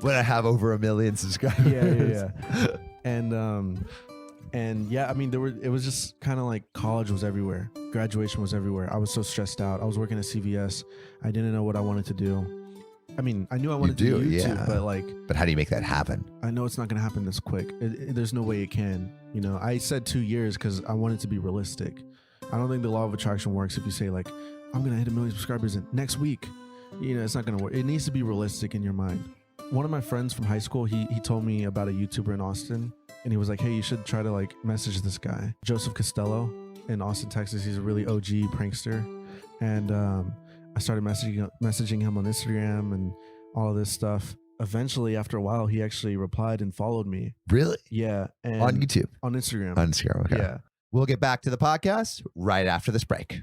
[SPEAKER 8] When I have over 1 million subscribers.
[SPEAKER 1] Yeah. And yeah, I mean, it was just kind of like college was everywhere. Graduation was everywhere. I was so stressed out. I was working at CVS. I didn't know what I wanted to do. I mean, I knew I wanted to do YouTube,
[SPEAKER 8] but how do you make that happen?
[SPEAKER 1] I know it's not going to happen this quick. There's no way it can. You know, I said 2 years because I wanted to be realistic. I don't think the law of attraction works if you say, like, I'm going to hit 1 million subscribers in next week. You know, it's not going to work. It needs to be realistic in your mind. One of my friends from high school, he told me about a YouTuber in Austin, and he was like, hey, you should try to, like, message this guy, Joseph Costello in Austin, Texas. He's a really OG prankster. And I started messaging him on Instagram and all of this stuff. Eventually, after a while, he actually replied and followed me.
[SPEAKER 8] Really?
[SPEAKER 1] Yeah. And
[SPEAKER 8] on YouTube?
[SPEAKER 1] On Instagram.
[SPEAKER 8] On Instagram, okay.
[SPEAKER 1] Yeah.
[SPEAKER 8] We'll get back to the podcast right after this break.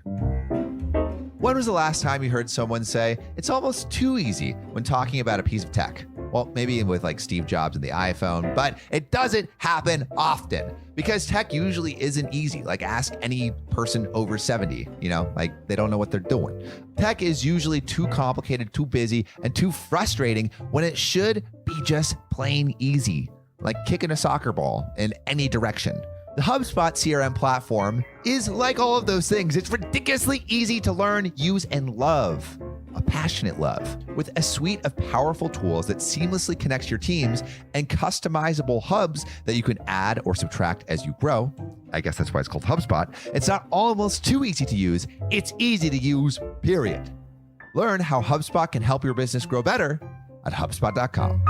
[SPEAKER 8] When was the last time you heard someone say, it's almost too easy when talking about a piece of tech? Well, maybe with like Steve Jobs and the iPhone, but it doesn't happen often because tech usually isn't easy. Like ask any person over 70, you know, like they don't know what they're doing. Tech is usually too complicated, too busy, and too frustrating when it should be just plain easy, like kicking a soccer ball in any direction. The HubSpot CRM platform is like all of those things. It's ridiculously easy to learn, use, and love. A passionate love with a suite of powerful tools that seamlessly connects your teams and customizable hubs that you can add or subtract as you grow. I guess that's why it's called HubSpot. It's not almost too easy to use. It's easy to use, period. Learn how HubSpot can help your business grow better at HubSpot.com.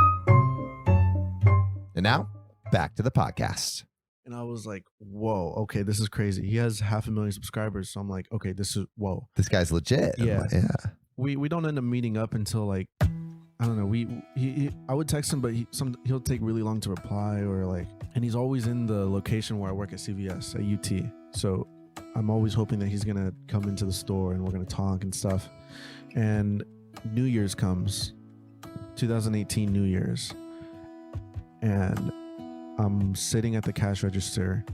[SPEAKER 8] And now back to the podcast.
[SPEAKER 1] And I was like, whoa, okay, this is crazy. He has 500,000 subscribers. So I'm like, okay, whoa.
[SPEAKER 8] This guy's legit.
[SPEAKER 1] Yeah.
[SPEAKER 8] Yeah.
[SPEAKER 1] We don't end up meeting up until like, I don't know. I would text him, but he'll take really long to reply and he's always in the location where I work at CVS at UT. So I'm always hoping that he's going to come into the store and we're going to talk and stuff. And New Year's comes, 2018 New Year's. And I'm sitting at the cash register,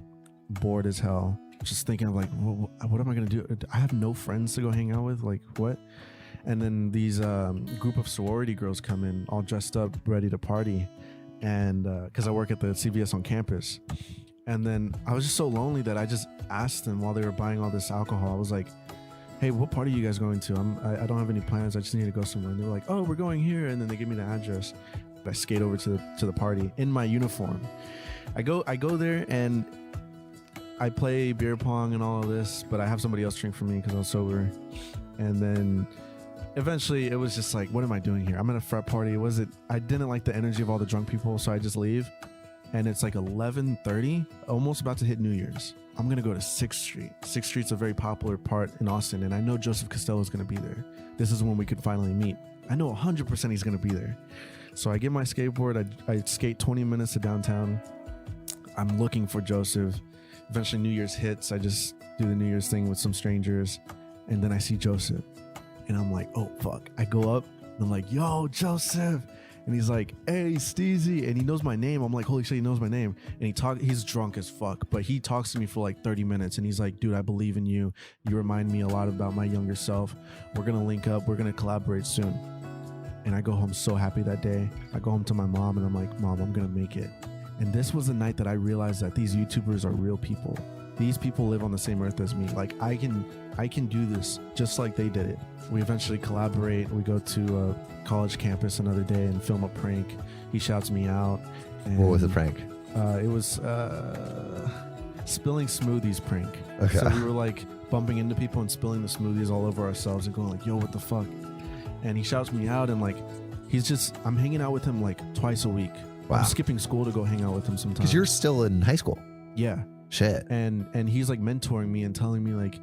[SPEAKER 1] bored as hell, just thinking of like, what am I going to do? I have no friends to go hang out with. Like, what? And then these group of sorority girls come in, all dressed up, ready to party. And because I work at the CVS on campus. And then I was just so lonely that I just asked them while they were buying all this alcohol. I was like, hey, what party are you guys going to? I don't have any plans. I just need to go somewhere. And they were like, oh, we're going here. And then they give me the address. I skate over to the party in my uniform. I go there and I play beer pong and all of this, but I have somebody else drink for me because I was sober. And then eventually it was just like, what am I doing here? I'm at a frat party. I didn't like the energy of all the drunk people, so I just leave. And it's like 11:30, almost about to hit New Year's. I'm going to go to 6th Street. 6th Street's a very popular part in Austin, and I know Joseph Costello is going to be there. This is when we could finally meet. I know 100% he's going to be there. So I get my skateboard. I skate 20 minutes to downtown. I'm looking for Joseph. eventually New Year's hits. I just do the New Year's thing with some strangers, and then I see Joseph, and I'm like, oh fuck. I go up and I'm like, yo, Joseph. And he's like, hey, Steezy. And he knows my name. I'm like, holy shit, he knows my name. And he's drunk as fuck, but he talks to me for like 30 minutes. And he's like, dude, I believe in you. You remind me a lot about my younger self. We're going to link up. We're going to collaborate soon. And I go home so happy that day. I go home to my mom and I'm like, Mom, I'm going to make it. And this was the night that I realized that these YouTubers are real people. These people live on the same earth as me. Like I can do this just like they did it. We eventually collaborate. We go to a college campus another day and film a prank. He shouts me out. And,
[SPEAKER 8] what was the prank?
[SPEAKER 1] It was spilling smoothies prank.
[SPEAKER 8] Okay.
[SPEAKER 1] So we were like bumping into people and spilling the smoothies all over ourselves and going like, yo, what the fuck? And he shouts me out and like, I'm hanging out with him like twice a week.
[SPEAKER 8] Wow.
[SPEAKER 1] I'm skipping school to go hang out with him sometimes.
[SPEAKER 8] Because you're still in high school.
[SPEAKER 1] Yeah.
[SPEAKER 8] Shit.
[SPEAKER 1] And he's like mentoring me and telling me like,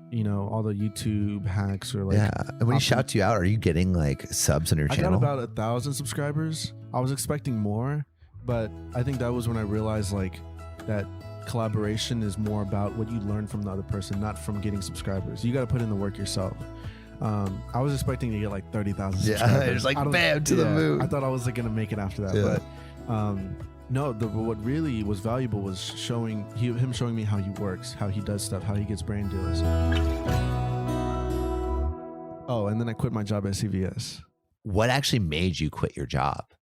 [SPEAKER 1] you know, all the YouTube hacks or like.
[SPEAKER 8] Yeah. And when he shouts you out, are you getting like subs on your channel?
[SPEAKER 1] I got about 1,000 subscribers. I was expecting more, but I think that was when I realized like that collaboration is more about what you learn from the other person, not from getting subscribers. You got to put in the work yourself. I was expecting to get like 30,000 subscribers.
[SPEAKER 8] Yeah, it's like bam to the moon.
[SPEAKER 1] I thought I was like gonna make it after that, but no. What really was valuable was him showing me how he works, how he does stuff, how he gets brand deals. Oh, and then I quit my job at CVS.
[SPEAKER 8] What actually made you quit your job?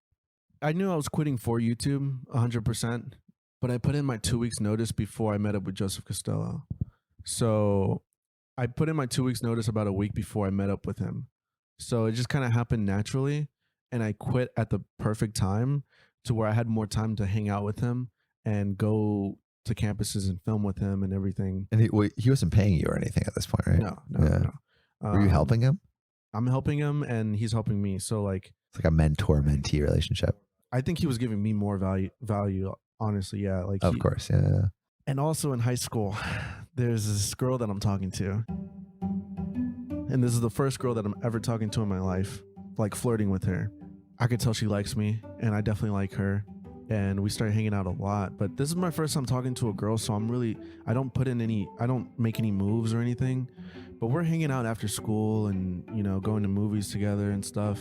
[SPEAKER 1] I knew I was quitting for YouTube 100%, but I put in my 2 weeks notice before I met up with Joseph Costello. So I put in my 2 weeks notice about a week before I met up with him. So it just kind of happened naturally. And I quit at the perfect time to where I had more time to hang out with him and go to campuses and film with him and everything.
[SPEAKER 8] And he wasn't paying you or anything at this point, right?
[SPEAKER 1] No.
[SPEAKER 8] Were you helping him?
[SPEAKER 1] I'm helping him and he's helping me. So like,
[SPEAKER 8] it's like a mentor-mentee relationship.
[SPEAKER 1] I think he was giving me more value, honestly. Yeah. Like
[SPEAKER 8] of course. Yeah.
[SPEAKER 1] And also in high school, there's this girl that I'm talking to. And this is the first girl that I'm ever talking to in my life, like flirting with her. I could tell she likes me and I definitely like her. And we started hanging out a lot. But this is my first time talking to a girl, so I don't make any moves or anything. But we're hanging out after school and, you know, going to movies together and stuff.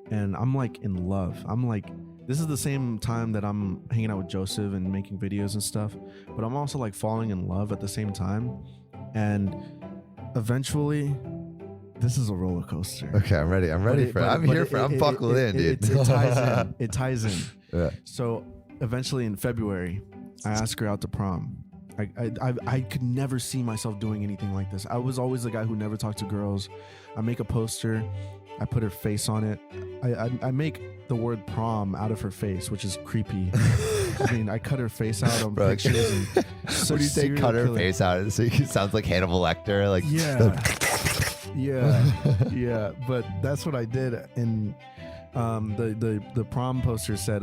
[SPEAKER 1] And I'm like in love. I'm like, this is the same time that I'm hanging out with Joseph and making videos and stuff, but I'm also like falling in love at the same time. And eventually, this is a roller coaster.
[SPEAKER 8] Okay, I'm ready. I'm ready for it. I'm buckled in, dude.
[SPEAKER 1] It ties in. It ties in.
[SPEAKER 8] Yeah.
[SPEAKER 1] So eventually in February, I asked her out to prom. I could never see myself doing anything like this. I was always the guy who never talked to girls. I make a poster. I put her face on it. I make the word prom out of her face, which is creepy. I mean, I cut her face out on pictures. And
[SPEAKER 8] what do you say? Cut her face out. It sounds like Hannibal Lecter. Like
[SPEAKER 1] yeah. But that's what I did. And the prom poster said,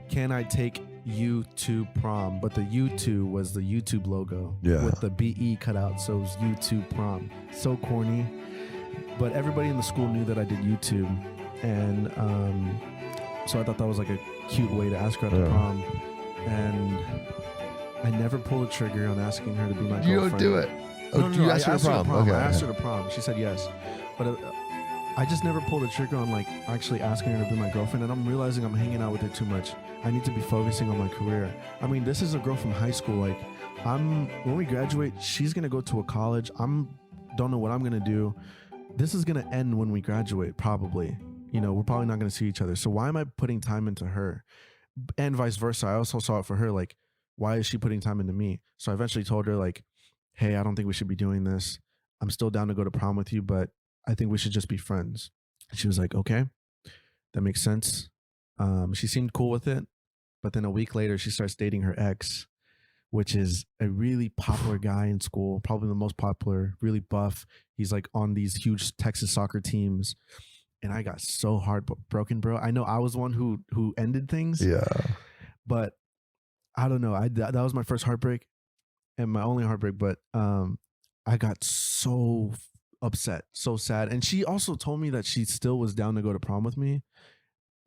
[SPEAKER 1] "Can I take you to prom?" But the U2 was the YouTube logo with the BE cut out, so it was U2 prom. So corny. But everybody in the school knew that I did YouTube, and so I thought that was like a cute way to ask her out to prom. And I never pulled a trigger on asking her to be my girlfriend.
[SPEAKER 8] You don't do it.
[SPEAKER 1] No,
[SPEAKER 8] you asked her to prom. Okay.
[SPEAKER 1] I asked her to prom. She said yes, but I just never pulled a trigger on like actually asking her to be my girlfriend. And I'm realizing I'm hanging out with her too much. I need to be focusing on my career. I mean, this is a girl from high school. Like, when we graduate, she's gonna go to a college. Don't know what I'm gonna do. This is going to end when we graduate, probably. You know, we're probably not going to see each other. So why am I putting time into her? And vice versa. I also saw it for her. Like, why is she putting time into me? So I eventually told her, like, hey, I don't think we should be doing this. I'm still down to go to prom with you, but I think we should just be friends. And she was like, okay, that makes sense. She seemed cool with it. But then a week later, she starts dating her ex, which is a really popular guy in school, probably the most popular, really buff. He's like on these huge Texas soccer teams. And I got so heartbroken, bro. I know I was the one who ended things.
[SPEAKER 8] Yeah.
[SPEAKER 1] But I don't know. That was my first heartbreak and my only heartbreak. But I got so upset, so sad. And she also told me that she still was down to go to prom with me,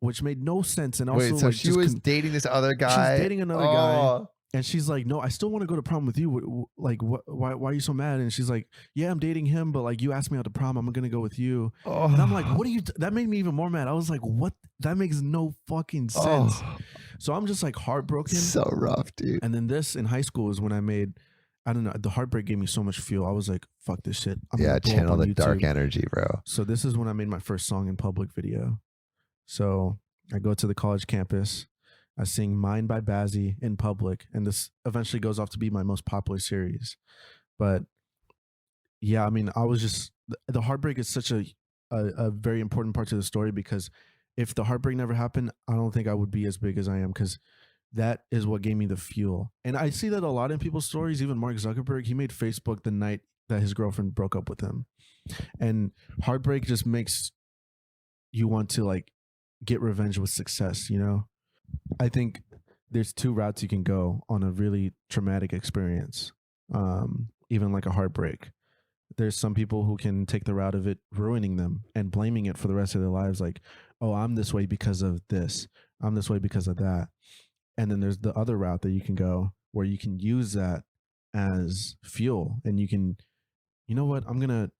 [SPEAKER 1] which made no sense. And also,
[SPEAKER 8] wait, so she was dating this other guy?
[SPEAKER 1] She's dating another guy. And she's like, no, I still want to go to prom with you. Like, why are you so mad? And she's like, yeah, I'm dating him, but like, you asked me out to prom, I'm gonna go with you.
[SPEAKER 8] Oh.
[SPEAKER 1] And I'm like, what are you? That made me even more mad. I was like, what? That makes no fucking sense.
[SPEAKER 8] Oh.
[SPEAKER 1] So I'm just like heartbroken.
[SPEAKER 2] So rough, dude.
[SPEAKER 1] And then this in high school is when I made, I don't know, the heartbreak gave me so much fuel. I was like, fuck this shit. I'm
[SPEAKER 2] Yeah,
[SPEAKER 1] gonna blow up
[SPEAKER 2] channel
[SPEAKER 1] on
[SPEAKER 2] the
[SPEAKER 1] YouTube.
[SPEAKER 2] dark energy, bro.
[SPEAKER 1] So this is when I made my first song in public video. So I go to the college campus. I sing Mine by Bazzy in public. And this eventually goes off to be my most popular series. But yeah, I mean, I was just, the heartbreak is such a very important part to the story, because if the heartbreak never happened, I don't think I would be as big as I am, because that is what gave me the fuel. And I see that a lot in people's stories. Even Mark Zuckerberg, he made Facebook the night that his girlfriend broke up with him. And heartbreak just makes you want to like get revenge with success, you know? I think there's two routes you can go on a really traumatic experience, even like a heartbreak. There's some people who can take the route of it ruining them and blaming it for the rest of their lives. Like, oh, I'm this way because of this. I'm this way because of that. And then there's the other route that you can go where you can use that as fuel, and you can, you know what? I'm going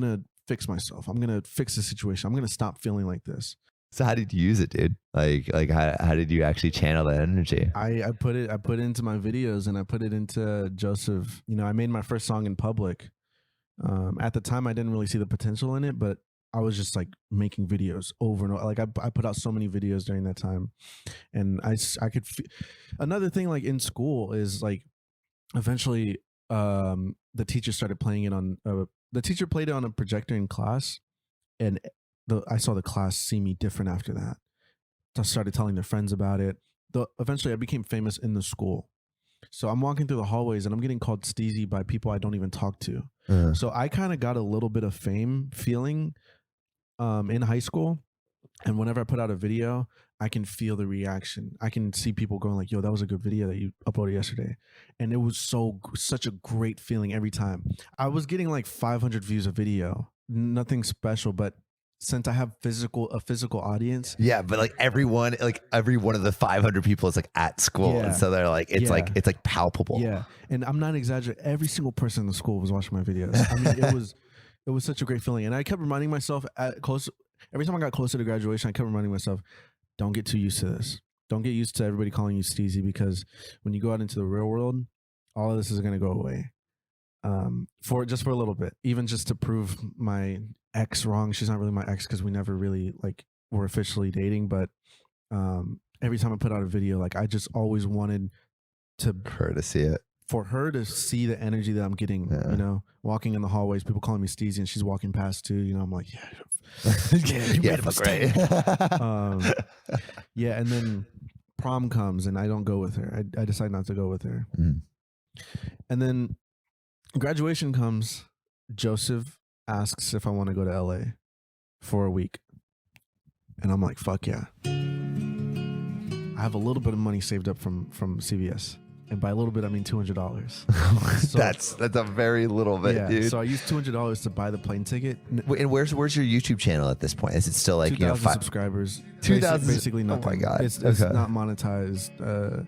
[SPEAKER 1] to fix myself. I'm going to fix the situation. I'm going to stop feeling like this.
[SPEAKER 2] So how did you use it, dude? Like how did you actually channel that energy?
[SPEAKER 1] I put it into my videos, and I put it into Joseph. You know, I made my first song in public. At the time I didn't really see the potential in it, but I was just like making videos over and over. Like I put out so many videos during that time, and I could another thing like in school is like eventually the teacher started playing it on the teacher played it on a projector in class, and I saw the class see me different after that. So I started telling their friends about it. Eventually I became famous in the school. So I'm walking through the hallways and I'm getting called Steezy by people I don't even talk to. So I kind of got a little bit of fame feeling in high school. And whenever I put out a video, I can feel the reaction. I can see people going like, yo, that was a good video that you uploaded yesterday. And it was such a great feeling every time. I was getting like 500 views a video, nothing special, but since I have a physical audience.
[SPEAKER 2] Yeah, but like every one of the 500 people is like at school.
[SPEAKER 1] Yeah.
[SPEAKER 2] And so they're like, it's like palpable.
[SPEAKER 1] Yeah. And I'm not exaggerating. Every single person in the school was watching my videos. I mean, it was such a great feeling. And I kept reminding myself every time I got closer to graduation, I kept reminding myself, don't get too used to this. Don't get used to everybody calling you Steezy, because when you go out into the real world, all of this is going to go away. For a little bit, even just to prove my ex wrong. She's not really my ex because we never really like were officially dating, but every time I put out a video, like I just always wanted
[SPEAKER 2] her to see it,
[SPEAKER 1] for her to see the energy that I'm getting. You know, walking in the hallways, people calling me Steezy, and she's walking past too. You know, I'm like, you made a mistake. Yeah, and then prom comes, and I don't go with her. I decide not to go with her, and then graduation comes. Joseph asks if I want to go to LA for a week. And I'm like, fuck yeah. I have a little bit of money saved up from CVS. And by a little bit, I mean $200. So,
[SPEAKER 2] that's a very little bit,
[SPEAKER 1] yeah,
[SPEAKER 2] dude.
[SPEAKER 1] so I used $200 to buy the plane ticket.
[SPEAKER 2] And where's your YouTube channel at this point? Is it still like
[SPEAKER 1] 2,000 subscribers?
[SPEAKER 2] 2,000?
[SPEAKER 1] Basically nothing.
[SPEAKER 2] Oh my God.
[SPEAKER 1] It's not monetized.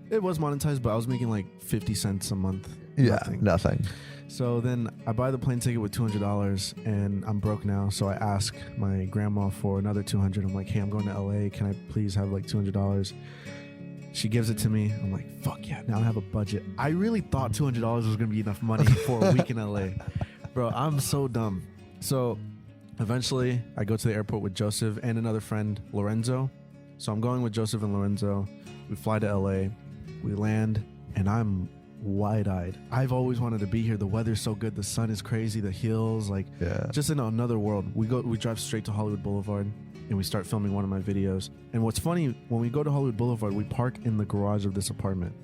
[SPEAKER 1] It was monetized, but I was making like 50 cents a month.
[SPEAKER 2] Yeah, nothing.
[SPEAKER 1] So then I buy the plane ticket with $200, and I'm broke now. So I ask my grandma for another $200. I'm like, hey, I'm going to LA. Can I please have like $200? She gives it to me. I'm like, fuck yeah, now I have a budget. I really thought $200 was going to be enough money for a week in LA. Bro, I'm so dumb. So eventually I go to the airport with Joseph and another friend, Lorenzo. So I'm going with Joseph and Lorenzo. We fly to LA. We land, and I'm wide-eyed. I've always wanted to be here. The weather's so good. The sun is crazy. The hills, like, just in another world. We drive straight to Hollywood Boulevard, and we start filming one of my videos. And what's funny, when we go to Hollywood Boulevard, we park in the garage of this apartment,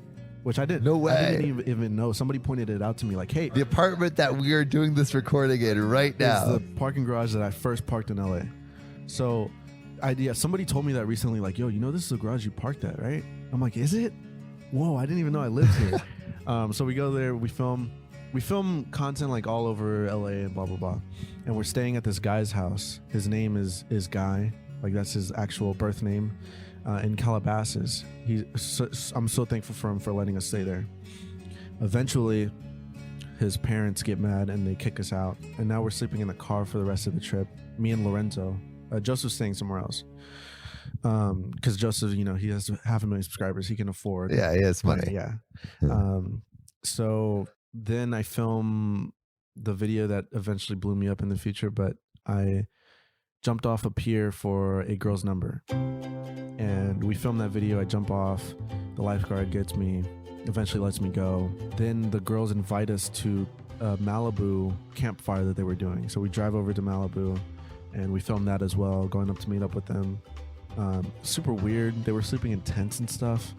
[SPEAKER 1] which I didn't.
[SPEAKER 2] No way.
[SPEAKER 1] I didn't even know. Somebody pointed it out to me, like, hey,
[SPEAKER 2] the apartment that we are doing this recording in right now
[SPEAKER 1] is the parking garage that I first parked in LA. So, somebody told me that recently, like, yo, you know this is the garage you parked at, right? I'm like, is it? Whoa, I didn't even know I lived here. So we go there, we film content like all over LA and blah, blah, blah. And we're staying at this guy's house. His name is Guy. Like, that's his actual birth name. in Calabasas. I'm so thankful for him for letting us stay there. Eventually, his parents get mad and they kick us out, and now we're sleeping in the car for the rest of the trip. Me and Lorenzo. Joseph's staying somewhere else. Because Joseph, you know, he has 500,000 subscribers. He can afford.
[SPEAKER 2] Yeah, he has money.
[SPEAKER 1] Yeah. So then I film the video that eventually blew me up in the future, but I jumped off a pier for a girl's number. And we filmed that video. I jump off. The lifeguard gets me, eventually lets me go. Then the girls invite us to a Malibu campfire that they were doing. So we drive over to Malibu and we filmed that as well, going up to meet up with them. Super weird. They were sleeping in tents and stuff.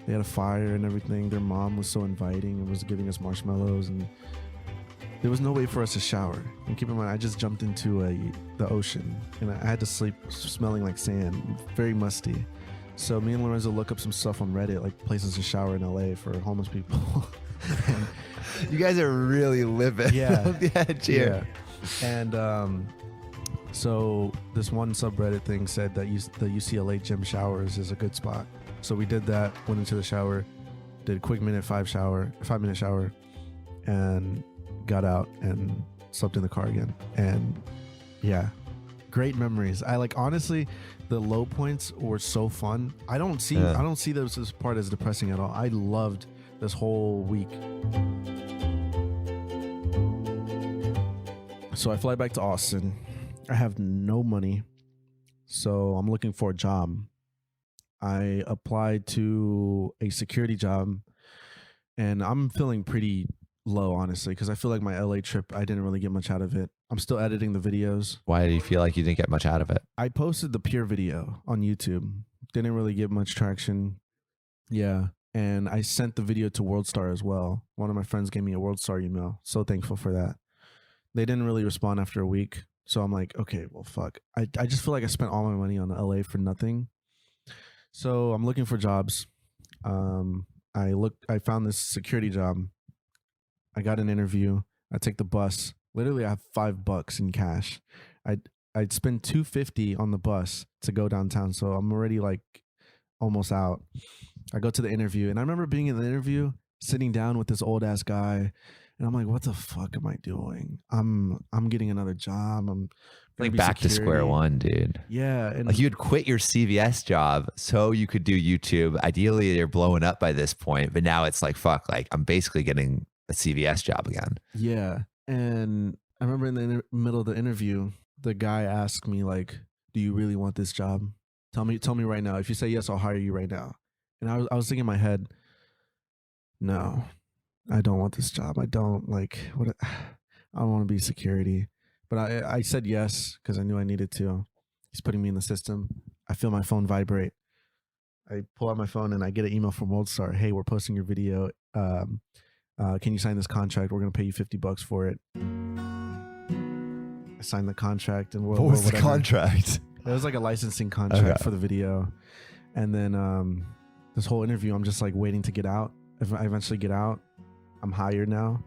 [SPEAKER 1] They had a fire and everything. Their mom was so inviting and was giving us marshmallows, and there was no way for us to shower. And keep in mind, I just jumped into the ocean and I had to sleep smelling like sand, very musty. So me and Lorenzo look up some stuff on Reddit, like places to shower in LA for homeless people.
[SPEAKER 2] You guys are really living
[SPEAKER 1] Yeah.
[SPEAKER 2] the edge here.
[SPEAKER 1] Yeah. And so this one subreddit thing said that the UCLA gym showers is a good spot. So we did that, went into the shower, did a quick 5-minute shower, and got out and slept in the car again. And yeah, great memories. I like, honestly, the low points were so fun. I don't see this part as depressing at all. I loved this whole week. So I fly back to Austin. I have no money, so I'm looking for a job. I applied to a security job, and I'm feeling pretty low, honestly, because I feel like my LA trip, I didn't really get much out of it. I'm still editing the videos.
[SPEAKER 2] Why do you feel like you didn't get much out of it?
[SPEAKER 1] I posted the Pier video on YouTube. Didn't really get much traction. Yeah. And I sent the video to WorldStar as well. One of my friends gave me a WorldStar email. So thankful for that. They didn't really respond after a week. So I'm like, okay, well, fuck. I just feel like I spent all my money on LA for nothing. So I'm looking for jobs. I found this security job. I got an interview. I take the bus. Literally, I have $5 in cash. I'd spend $250 on the bus to go downtown. So I'm already like almost out. I go to the interview, and I remember being in the interview, sitting down with this old ass guy, and I'm like, what the fuck am I doing? I'm getting another job. I'm
[SPEAKER 2] like back to square one, dude.
[SPEAKER 1] Yeah. And
[SPEAKER 2] like, you'd quit your CVS job so you could do YouTube. Ideally, you're blowing up by this point, but now it's like, fuck, like I'm basically getting a CVS job again.
[SPEAKER 1] Yeah. And I remember in the middle of the interview, the guy asked me, like, do you really want this job? Tell me right now. If you say yes, I'll hire you right now. And I was thinking in my head, no, I don't want this job. I don't like what. I don't want to be security. But I said yes because I knew I needed to. He's putting me in the system. I feel my phone vibrate. I pull out my phone and I get an email from WorldStar. Hey, we're posting your video. Can you sign this contract? We're gonna pay you $50 for it. I signed the contract and
[SPEAKER 2] what was the contract?
[SPEAKER 1] It was like a licensing contract for the video. And then this whole interview, I'm just like waiting to get out. If I eventually get out, I'm hired now,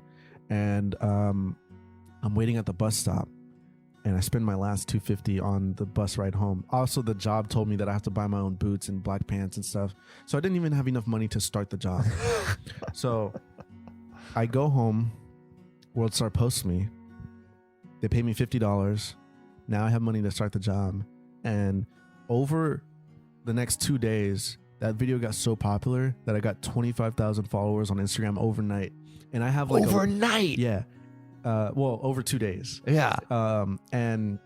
[SPEAKER 1] and I'm waiting at the bus stop, and I spend my last $250 on the bus ride home. Also, the job told me that I have to buy my own boots and black pants and stuff, so I didn't even have enough money to start the job. So I go home. WorldStar posts me. They pay me $50. Now I have money to start the job, and over the next 2 days, that video got so popular that I got 25,000 followers on Instagram overnight. And I have like
[SPEAKER 2] overnight.
[SPEAKER 1] Yeah. Well, over 2 days.
[SPEAKER 2] Yeah.
[SPEAKER 1] And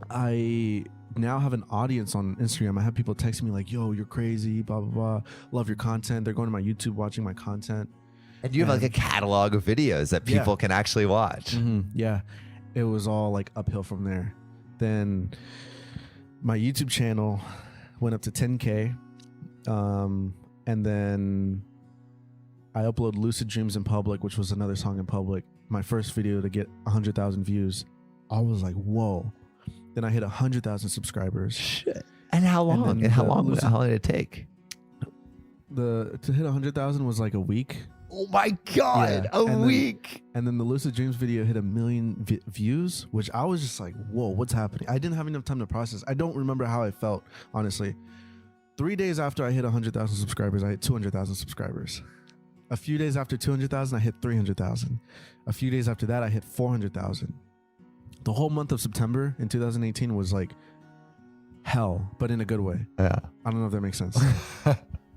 [SPEAKER 1] I now have an audience on Instagram. I have people texting me like, yo, you're crazy, blah, blah, blah. Love your content. They're going to my YouTube, watching my content.
[SPEAKER 2] And you have like a catalog of videos that people can actually watch.
[SPEAKER 1] Mm-hmm, yeah. It was all like uphill from there. Then my YouTube channel went up to 10K. And then I upload Lucid Dreams in Public, which was another song in public. My first video to get 100,000 views. I was like, whoa. Then I hit 100,000 subscribers.
[SPEAKER 2] Shit. And how long? And how long did it take?
[SPEAKER 1] To hit 100,000 was like a week.
[SPEAKER 2] Oh my God,
[SPEAKER 1] yeah.
[SPEAKER 2] a week.
[SPEAKER 1] And then the Lucid Dreams video hit 1 million views, which I was just like, whoa, what's happening? I didn't have enough time to process. I don't remember how I felt, honestly. 3 days after I hit 100,000 subscribers, I hit 200,000 subscribers. A few days after 200,000, I hit 300,000. A few days after that, I hit 400,000. The whole month of September in 2018 was like hell, but in a good way.
[SPEAKER 2] Yeah.
[SPEAKER 1] I don't know if that makes sense.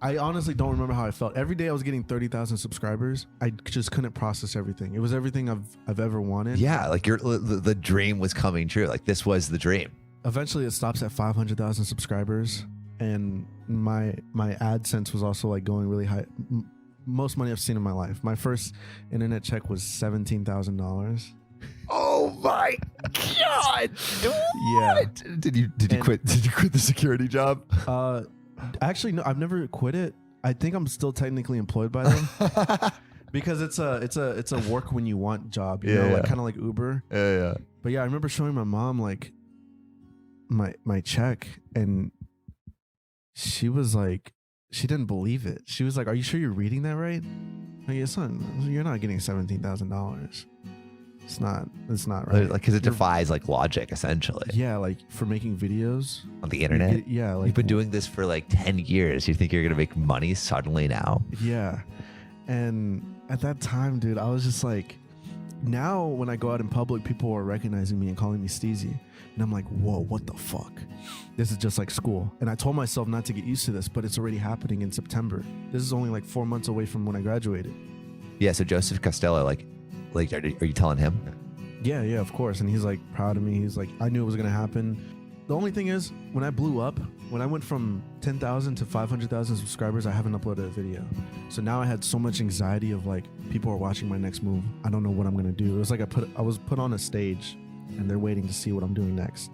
[SPEAKER 1] I honestly don't remember how I felt. Every day I was getting 30,000 subscribers. I just couldn't process everything. It was everything I've ever wanted.
[SPEAKER 2] Yeah, like the dream was coming true. Like this was the dream.
[SPEAKER 1] Eventually it stops at 500,000 subscribers, and my AdSense was also like going really high. Most money I've seen in my life. My first internet check was $17,000.
[SPEAKER 2] Oh my god!
[SPEAKER 1] Yeah.
[SPEAKER 2] Did you quit? Did you quit the security job?
[SPEAKER 1] Actually, no, I've never quit it. I think I'm still technically employed by them because it's a work when you want job. You know, like kind of like Uber.
[SPEAKER 2] Yeah.
[SPEAKER 1] But yeah, I remember showing my mom like my check, and she was like, she didn't believe it. She was like, "Are you sure you're reading that right?" Like, yeah, son, you're not getting $17,000. It's not right.
[SPEAKER 2] Like, because it defies like logic, essentially.
[SPEAKER 1] Yeah, like for making videos
[SPEAKER 2] On the internet.
[SPEAKER 1] Yeah, like
[SPEAKER 2] You've been doing this for like 10 years. You think you're gonna make money suddenly now?
[SPEAKER 1] Yeah. And at that time, dude, I was just like, now when I go out in public, people are recognizing me and calling me Steezy. And I'm like, whoa, what the fuck? This is just like school. And I told myself not to get used to this, but it's already happening in September. This is only like 4 months away from when I graduated.
[SPEAKER 2] Yeah. So Joseph Costello, like, are you telling him?
[SPEAKER 1] Yeah, of course. And he's like proud of me. He's like, I knew it was going to happen. The only thing is, when I blew up, when I went from 10,000 to 500,000 subscribers, I haven't uploaded a video. So now I had so much anxiety of like, people are watching my next move. I don't know what I'm going to do. It was like I was put on a stage and they're waiting to see what I'm doing next.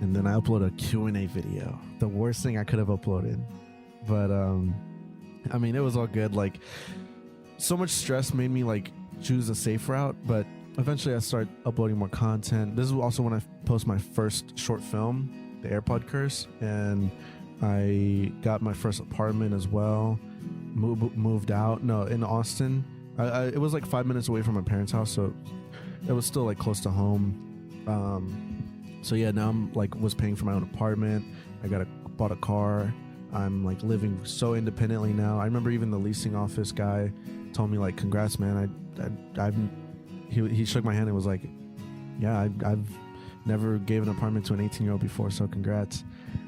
[SPEAKER 1] And then I upload a Q&A video. The worst thing I could have uploaded. But I mean, it was all good. Like, so much stress made me like choose a safe route, but eventually I started uploading more content. This is also when I post my first short film, The AirPod Curse, and I got my first apartment as well. Moved out. No, in Austin. It was like 5 minutes away from my parents' house, so it was still like close to home. So yeah, now I'm like was paying for my own apartment. Bought a car. I'm like living so independently now. I remember even the leasing office guy told me like, congrats, man. He shook my hand and was like, yeah, I've never gave an apartment to an 18-year-old before, so congrats.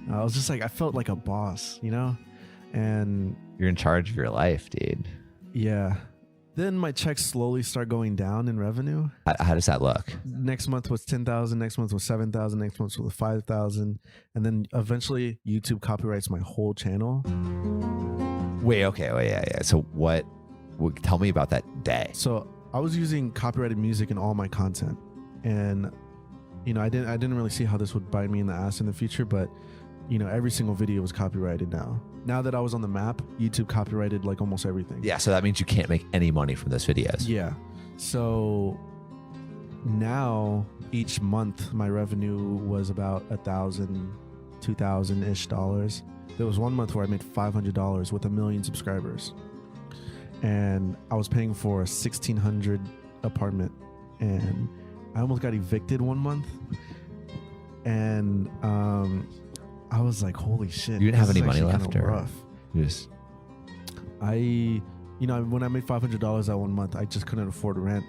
[SPEAKER 1] I was just like, I felt like a boss, you know? And
[SPEAKER 2] You're in charge of your life, dude.
[SPEAKER 1] yeah. Then my checks slowly start going down in revenue.
[SPEAKER 2] How does that look?
[SPEAKER 1] Next month was 10,000. Next month was 7,000. Next month was 5,000. And then eventually YouTube copyrights my whole channel.
[SPEAKER 2] Wait, okay. Oh, yeah. So what tell me about that day.
[SPEAKER 1] So I was using copyrighted music in all my content. And, you know, I didn't really see how this would bite me in the ass in the future, but, you know, every single video was copyrighted now. Now that I was on the map, YouTube copyrighted like almost everything.
[SPEAKER 2] Yeah, so that means you can't make any money from those videos.
[SPEAKER 1] Yeah. So now each month my revenue was about $1,000, $2,000-ish dollars. There was one month where I made $500 with 1 million subscribers. And I was paying for a $1,600 apartment, and I almost got evicted one month. And I was like, holy shit.
[SPEAKER 2] You didn't have any money left, or
[SPEAKER 1] rough.
[SPEAKER 2] Just
[SPEAKER 1] You know, when I made $500 that one month, I just couldn't afford rent.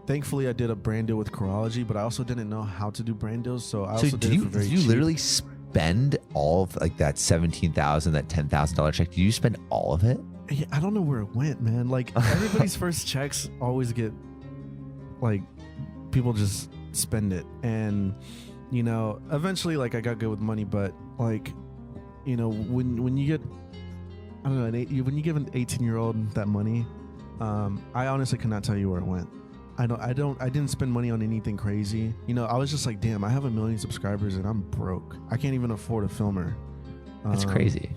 [SPEAKER 1] Thankfully, I did a brand deal with Virality, but I also didn't know how to do brand deals, so I also did it for very cheap.
[SPEAKER 2] Did you literally spend all of like that $17,000, that $10,000 check? Did you spend all of it?
[SPEAKER 1] Yeah, I don't know where it went, man. Like, everybody's first checks always get, like, people just spend it. And, you know, eventually, like, I got good with money, but, like, you know, when you get, I don't know, when you give an 18-year-old that money, I honestly cannot tell you where it went. I didn't spend money on anything crazy. You know, I was just like, damn, I have 1 million subscribers and I'm broke. I can't even afford a filmer.
[SPEAKER 2] That's crazy.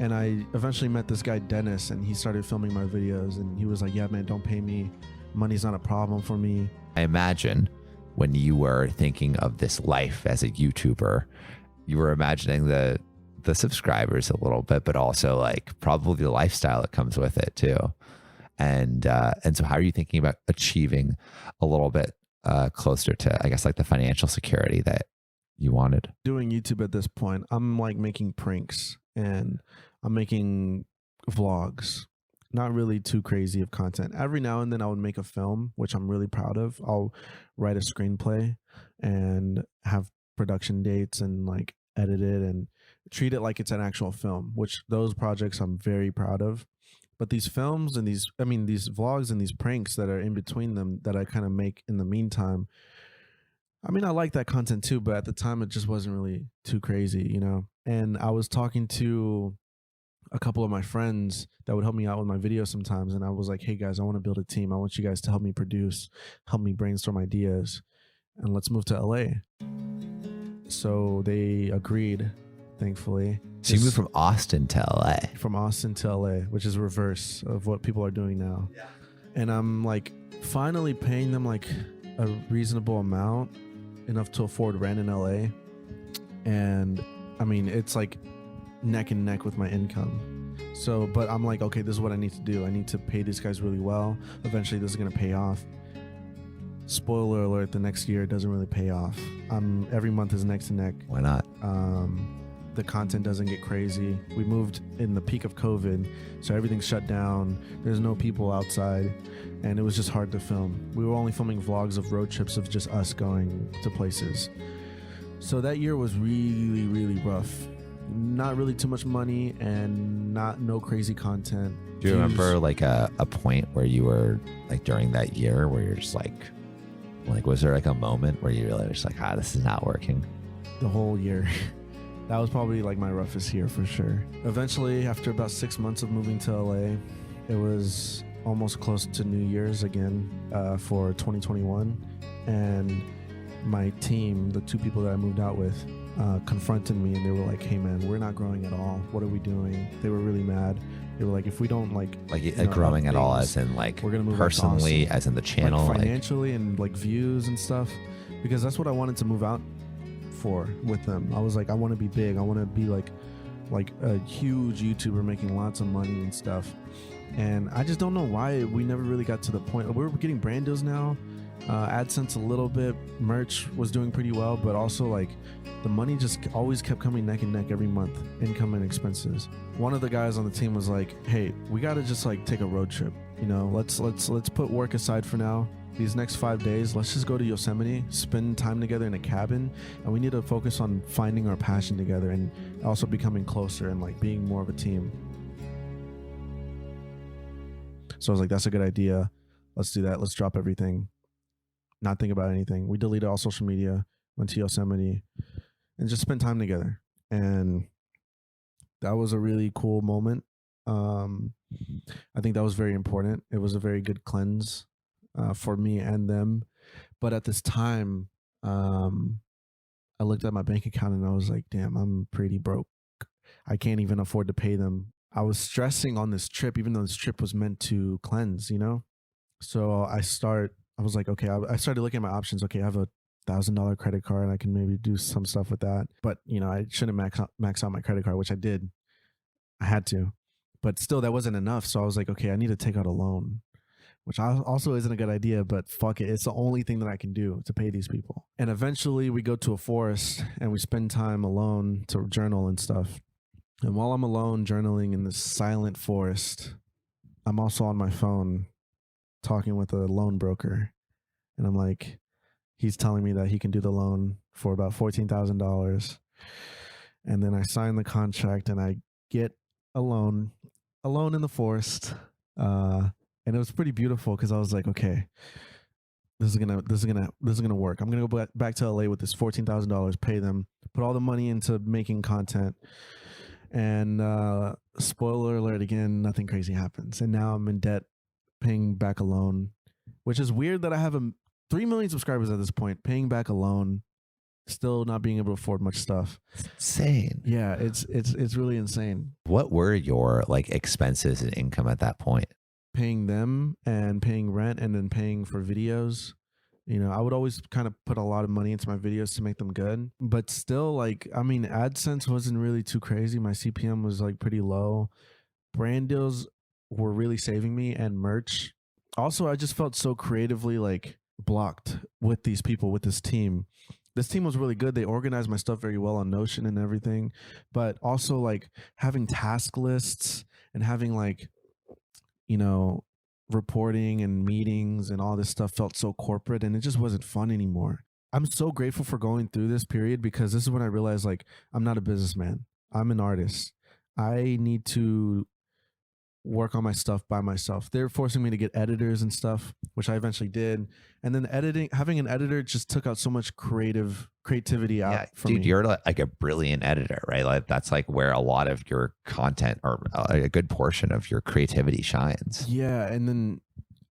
[SPEAKER 1] And I eventually met this guy, Dennis, and he started filming my videos. And he was like, yeah, man, don't pay me. Money's not a problem for me.
[SPEAKER 2] I imagine when you were thinking of this life as a YouTuber, you were imagining the subscribers a little bit, but also like probably the lifestyle that comes with it too. And so how are you thinking about achieving a little bit closer to, I guess, like the financial security that you wanted?
[SPEAKER 1] Doing YouTube at this point, I'm like making pranks and I'm making vlogs. Not really too crazy of content. Every now and then I would make a film, which I'm really proud of. I'll write a screenplay and have production dates and like edit it and treat it like it's an actual film, which those projects I'm very proud of. But these films and these vlogs and these pranks that are in between them that I kind of make in the meantime, I mean, I like that content too, but at the time it just wasn't really too crazy, you know? And I was talking to a couple of my friends that would help me out with my videos sometimes. And I was like, hey guys, I want to build a team. I want you guys to help me produce, help me brainstorm ideas, and let's move to LA. So they agreed, thankfully.
[SPEAKER 2] So you moved from Austin to LA.
[SPEAKER 1] From Austin to LA, which is reverse of what people are doing now. Yeah. And I'm like finally paying them like a reasonable amount, enough to afford rent in LA. And I mean, it's like neck and neck with my income. So, but I'm like, okay, this is what I need to do. I need to pay these guys really well. Eventually this is going to pay off. Spoiler alert, the next year it doesn't really pay off. Every month is neck to neck.
[SPEAKER 2] Why not?
[SPEAKER 1] The content doesn't get crazy. We moved in the peak of COVID, so everything's shut down. There's no people outside, and it was just hard to film. We were only filming vlogs of road trips of just us going to places. So that year was really, really rough. Not really too much money and no crazy content.
[SPEAKER 2] Do you remember like a point where you were like during that year where you're just like was there like a moment where you really were just like, this is not working?
[SPEAKER 1] The whole year. That was probably like my roughest year for sure. Eventually, after about 6 months of moving to LA, it was almost close to New Year's again for 2021. And my team, the 2 people that I moved out with, confronted me and they were like, hey man, we're not growing at all. What are we doing? They were really mad. They were like, if we don't
[SPEAKER 2] growing at all as in like
[SPEAKER 1] we're gonna move
[SPEAKER 2] personally, as in the channel,
[SPEAKER 1] like financially and like views and stuff, because that's what I wanted to move out for with them. I was like, I want to be big. I want to be like a huge YouTuber making lots of money and stuff. And I just don't know why we never really got to the point. We're getting brand deals now, AdSense a little bit, merch was doing pretty well, but also like the money just always kept coming neck and neck every month, income and expenses. One of the guys on the team was like, hey, we got to just like take a road trip. You know, let's put work aside for now. These next 5 days, let's just go to Yosemite, spend time together in a cabin, and we need to focus on finding our passion together and also becoming closer and like being more of a team. So I was like, that's a good idea. Let's do that. Let's drop everything. Not think about anything. We deleted all social media, went to Yosemite, and just spent time together. And that was a really cool moment. I think that was very important. It was a very good cleanse for me and them. But at this time, I looked at my bank account and I was like, damn, I'm pretty broke. I can't even afford to pay them. I was stressing on this trip, even though this trip was meant to cleanse, you know? So I was like, okay, I started looking at my options. Okay, I have a $1,000 credit card and I can maybe do some stuff with that. But, you know, I shouldn't max out my credit card, which I did. I had to. But still, that wasn't enough. So I was like, okay, I need to take out a loan, which also isn't a good idea, but fuck it. It's the only thing that I can do to pay these people. And eventually we go to a forest and we spend time alone to journal and stuff. And while I'm alone journaling in this silent forest, I'm also on my phone talking with a loan broker. And I'm like, he's telling me that he can do the loan for about $14,000. And then I sign the contract and I get a loan in the forest. And it was pretty beautiful because I was like, okay, this is gonna work. I'm gonna go back to LA with this $14,000, pay them, put all the money into making content. And spoiler alert again, nothing crazy happens. And now I'm in debt, paying back a loan, which is weird that I have 3 million subscribers at this point, paying back a loan, still not being able to afford much stuff.
[SPEAKER 2] It's insane.
[SPEAKER 1] Yeah, it's really insane.
[SPEAKER 2] What were your like expenses and income at that point?
[SPEAKER 1] Paying them and paying rent and then paying for videos. You know, I would always kind of put a lot of money into my videos to make them good. But still, like, I mean, AdSense wasn't really too crazy. My CPM was like pretty low. Brand deals were really saving me, and merch. Also, I just felt so creatively like blocked with these people, with this team. this team was really good. They organized my stuff very well on Notion and everything, but also like having task lists and having like, you know, reporting and meetings and all this stuff felt so corporate, and it just wasn't fun anymore. I'm so grateful for going through this period, because this is when I realized like I'm not a businessman. I'm an artist. I need to work on my stuff by myself. They're forcing me to get editors and stuff, which I eventually did. And then having an editor just took out so much creativity out from me.
[SPEAKER 2] You're like a brilliant editor, right? Like that's like where a lot of your content, or a good portion of your creativity shines.
[SPEAKER 1] Yeah. And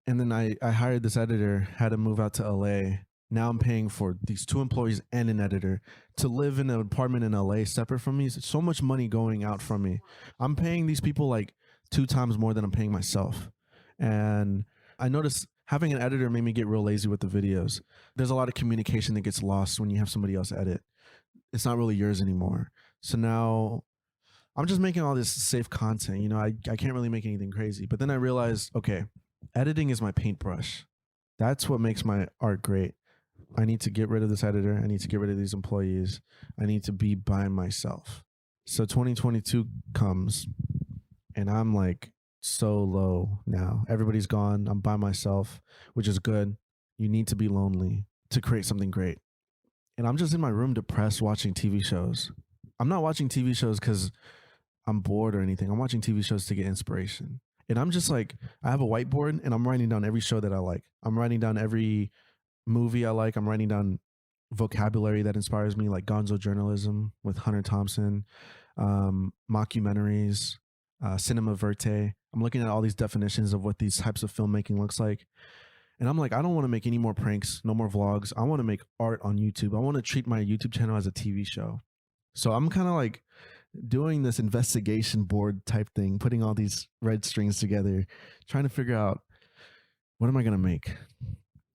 [SPEAKER 1] then I hired this editor, had to move out to LA. Now I'm paying for these 2 employees and an editor to live in an apartment in LA separate from me. It's so much money going out from me. I'm paying these people like 2 times more than I'm paying myself. And I noticed having an editor made me get real lazy with the videos. There's a lot of communication that gets lost when you have somebody else edit. It's not really yours anymore. So now I'm just making all this safe content. You know, I can't really make anything crazy. But then I realized, okay, editing is my paintbrush. That's what makes my art great. I need to get rid of this editor. I need to get rid of these employees. I need to be by myself. So 2022 comes, and I'm like so low now. Everybody's gone. I'm by myself, which is good. You need to be lonely to create something great. And I'm just in my room depressed watching TV shows. I'm not watching TV shows because I'm bored or anything. I'm watching TV shows to get inspiration. And I'm just like, I have a whiteboard and I'm writing down every show that I like. I'm writing down every movie I like. I'm writing down vocabulary that inspires me, like gonzo journalism with Hunter Thompson, mockumentaries, cinema verte. I'm looking at all these definitions of what these types of filmmaking looks like. And I'm like, I don't want to make any more pranks, no more vlogs. I want to make art on YouTube. I want to treat my YouTube channel as a TV show. So I'm kind of like doing this investigation board type thing, putting all these red strings together, trying to figure out, what am I going to make?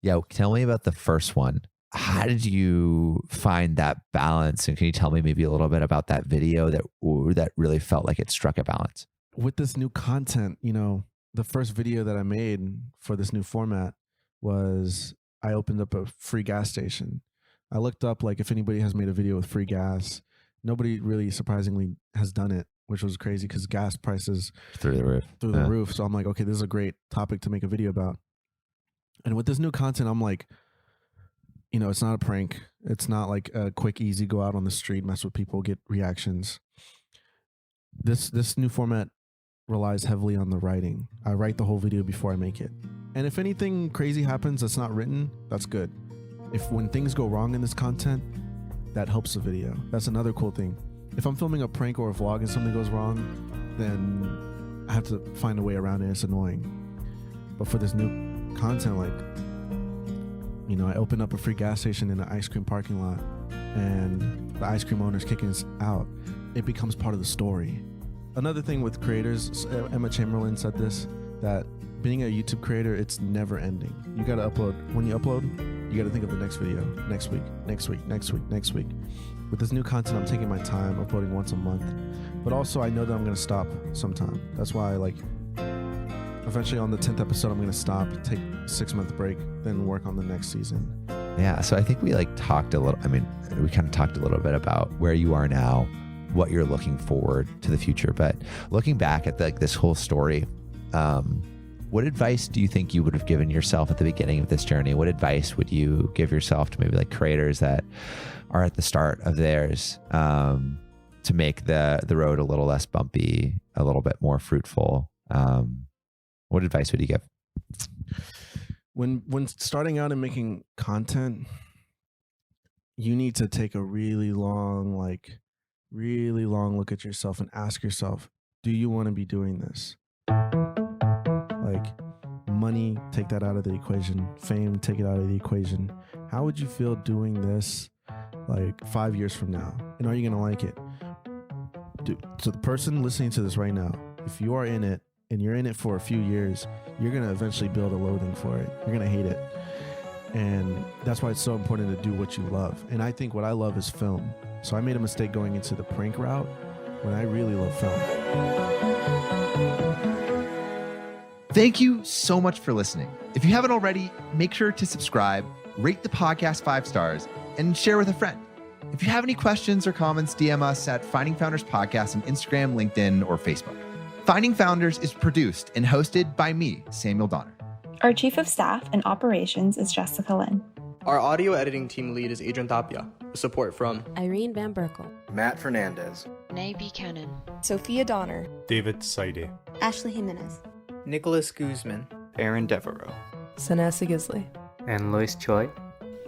[SPEAKER 2] Yeah. Tell me about the first one. How did you find that balance? And can you tell me maybe a little bit about that video that really felt like it struck a balance?
[SPEAKER 1] With this new content, you know, the first video that I made for this new format was I opened up a free gas station. I looked up like if anybody has made a video with free gas. Nobody really surprisingly has done it, which was crazy because gas prices
[SPEAKER 2] through the roof.
[SPEAKER 1] So I'm like, okay, this is a great topic to make a video about. And with this new content, I'm like, you know, it's not a prank. It's not like a quick, easy go out on the street, mess with people, get reactions. This new format relies heavily on the writing. I write the whole video before I make it. And if anything crazy happens that's not written, that's good. When things go wrong in this content, that helps the video. That's another cool thing. If I'm filming a prank or a vlog and something goes wrong, then I have to find a way around it. It's annoying. But for this new content, like, you know, I open up a free gas station in an ice cream parking lot and the ice cream owner's kicking us out. It becomes part of the story. Another thing with creators, Emma Chamberlain said this, that being a YouTube creator, it's never ending. You got to upload. When you upload, you got to think of the next video, next week, next week, next week, next week. With this new content, I'm taking my time, uploading once a month. But also, I know that I'm going to stop sometime. That's why, like, eventually on the 10th episode, I'm going to stop, take a 6-month break, then work on the next season.
[SPEAKER 2] Yeah. So I think we talked a little, we kind of talked a little bit about where you are now, what you're looking forward to the future. But looking back at this whole story, what advice do you think you would have given yourself at the beginning of this journey? What advice would you give yourself to maybe like creators that are at the start of theirs, to make the road a little less bumpy, a little bit more fruitful? What advice would you give?
[SPEAKER 1] When starting out and making content, you need to take a really long look at yourself and ask yourself, do you want to be doing this? Like, money, take that out of the equation. Fame, take it out of the equation. How would you feel doing this like 5 years from now? And are you going to like it? Dude, so the person listening to this right now, if you are in it and you're in it for a few years, you're going to eventually build a loathing for it. You're going to hate it. And that's why it's so important to do what you love. And I think what I love is film. So I made a mistake going into the prank route when I really love film.
[SPEAKER 8] Thank you so much for listening. If you haven't already, make sure to subscribe, rate the podcast 5 stars, and share with a friend. If you have any questions or comments, DM us at Finding Founders Podcast on Instagram, LinkedIn, or Facebook. Finding Founders is produced and hosted by me, Samuel Donner.
[SPEAKER 9] Our Chief of Staff and Operations is Jessica Lynn.
[SPEAKER 10] Our audio editing team lead is Adrian Tapia, with support from
[SPEAKER 11] Irene Van Berkel,
[SPEAKER 12] Matt Fernandez,
[SPEAKER 13] Nay Buchanan,
[SPEAKER 14] Sophia Donner,
[SPEAKER 15] David Saide,
[SPEAKER 16] Ashley Jimenez,
[SPEAKER 17] Nicholas Guzman,
[SPEAKER 18] Aaron Devereaux,
[SPEAKER 19] Sanessa Gisley,
[SPEAKER 20] and Lois Choi.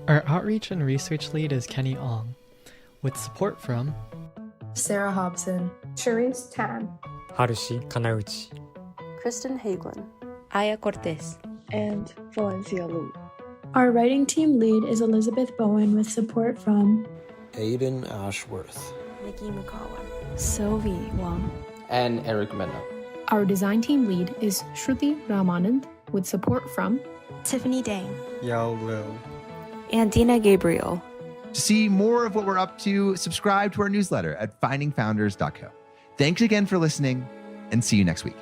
[SPEAKER 21] Our outreach and research lead is Kenny Ong, with support from
[SPEAKER 22] Sarah Hobson,
[SPEAKER 23] Charisse Tan,
[SPEAKER 24] Harushi Kanauchi,
[SPEAKER 25] Kristen Hagelin,
[SPEAKER 26] Aya Cortez,
[SPEAKER 27] and Valencia Lu.
[SPEAKER 28] Our writing team lead is Elizabeth Bowen with support from
[SPEAKER 29] Aiden Ashworth,
[SPEAKER 25] Nikki Mukawa,
[SPEAKER 30] Sylvie Wang,
[SPEAKER 31] and Eric Mena.
[SPEAKER 32] Our design team lead is Shruti Ramanand with support from
[SPEAKER 33] Tiffany Dang,
[SPEAKER 34] Yao Liu,
[SPEAKER 25] and Dina Gabriel.
[SPEAKER 8] To see more of what we're up to, subscribe to our newsletter at findingfounders.co. Thanks again for listening, and see you next week.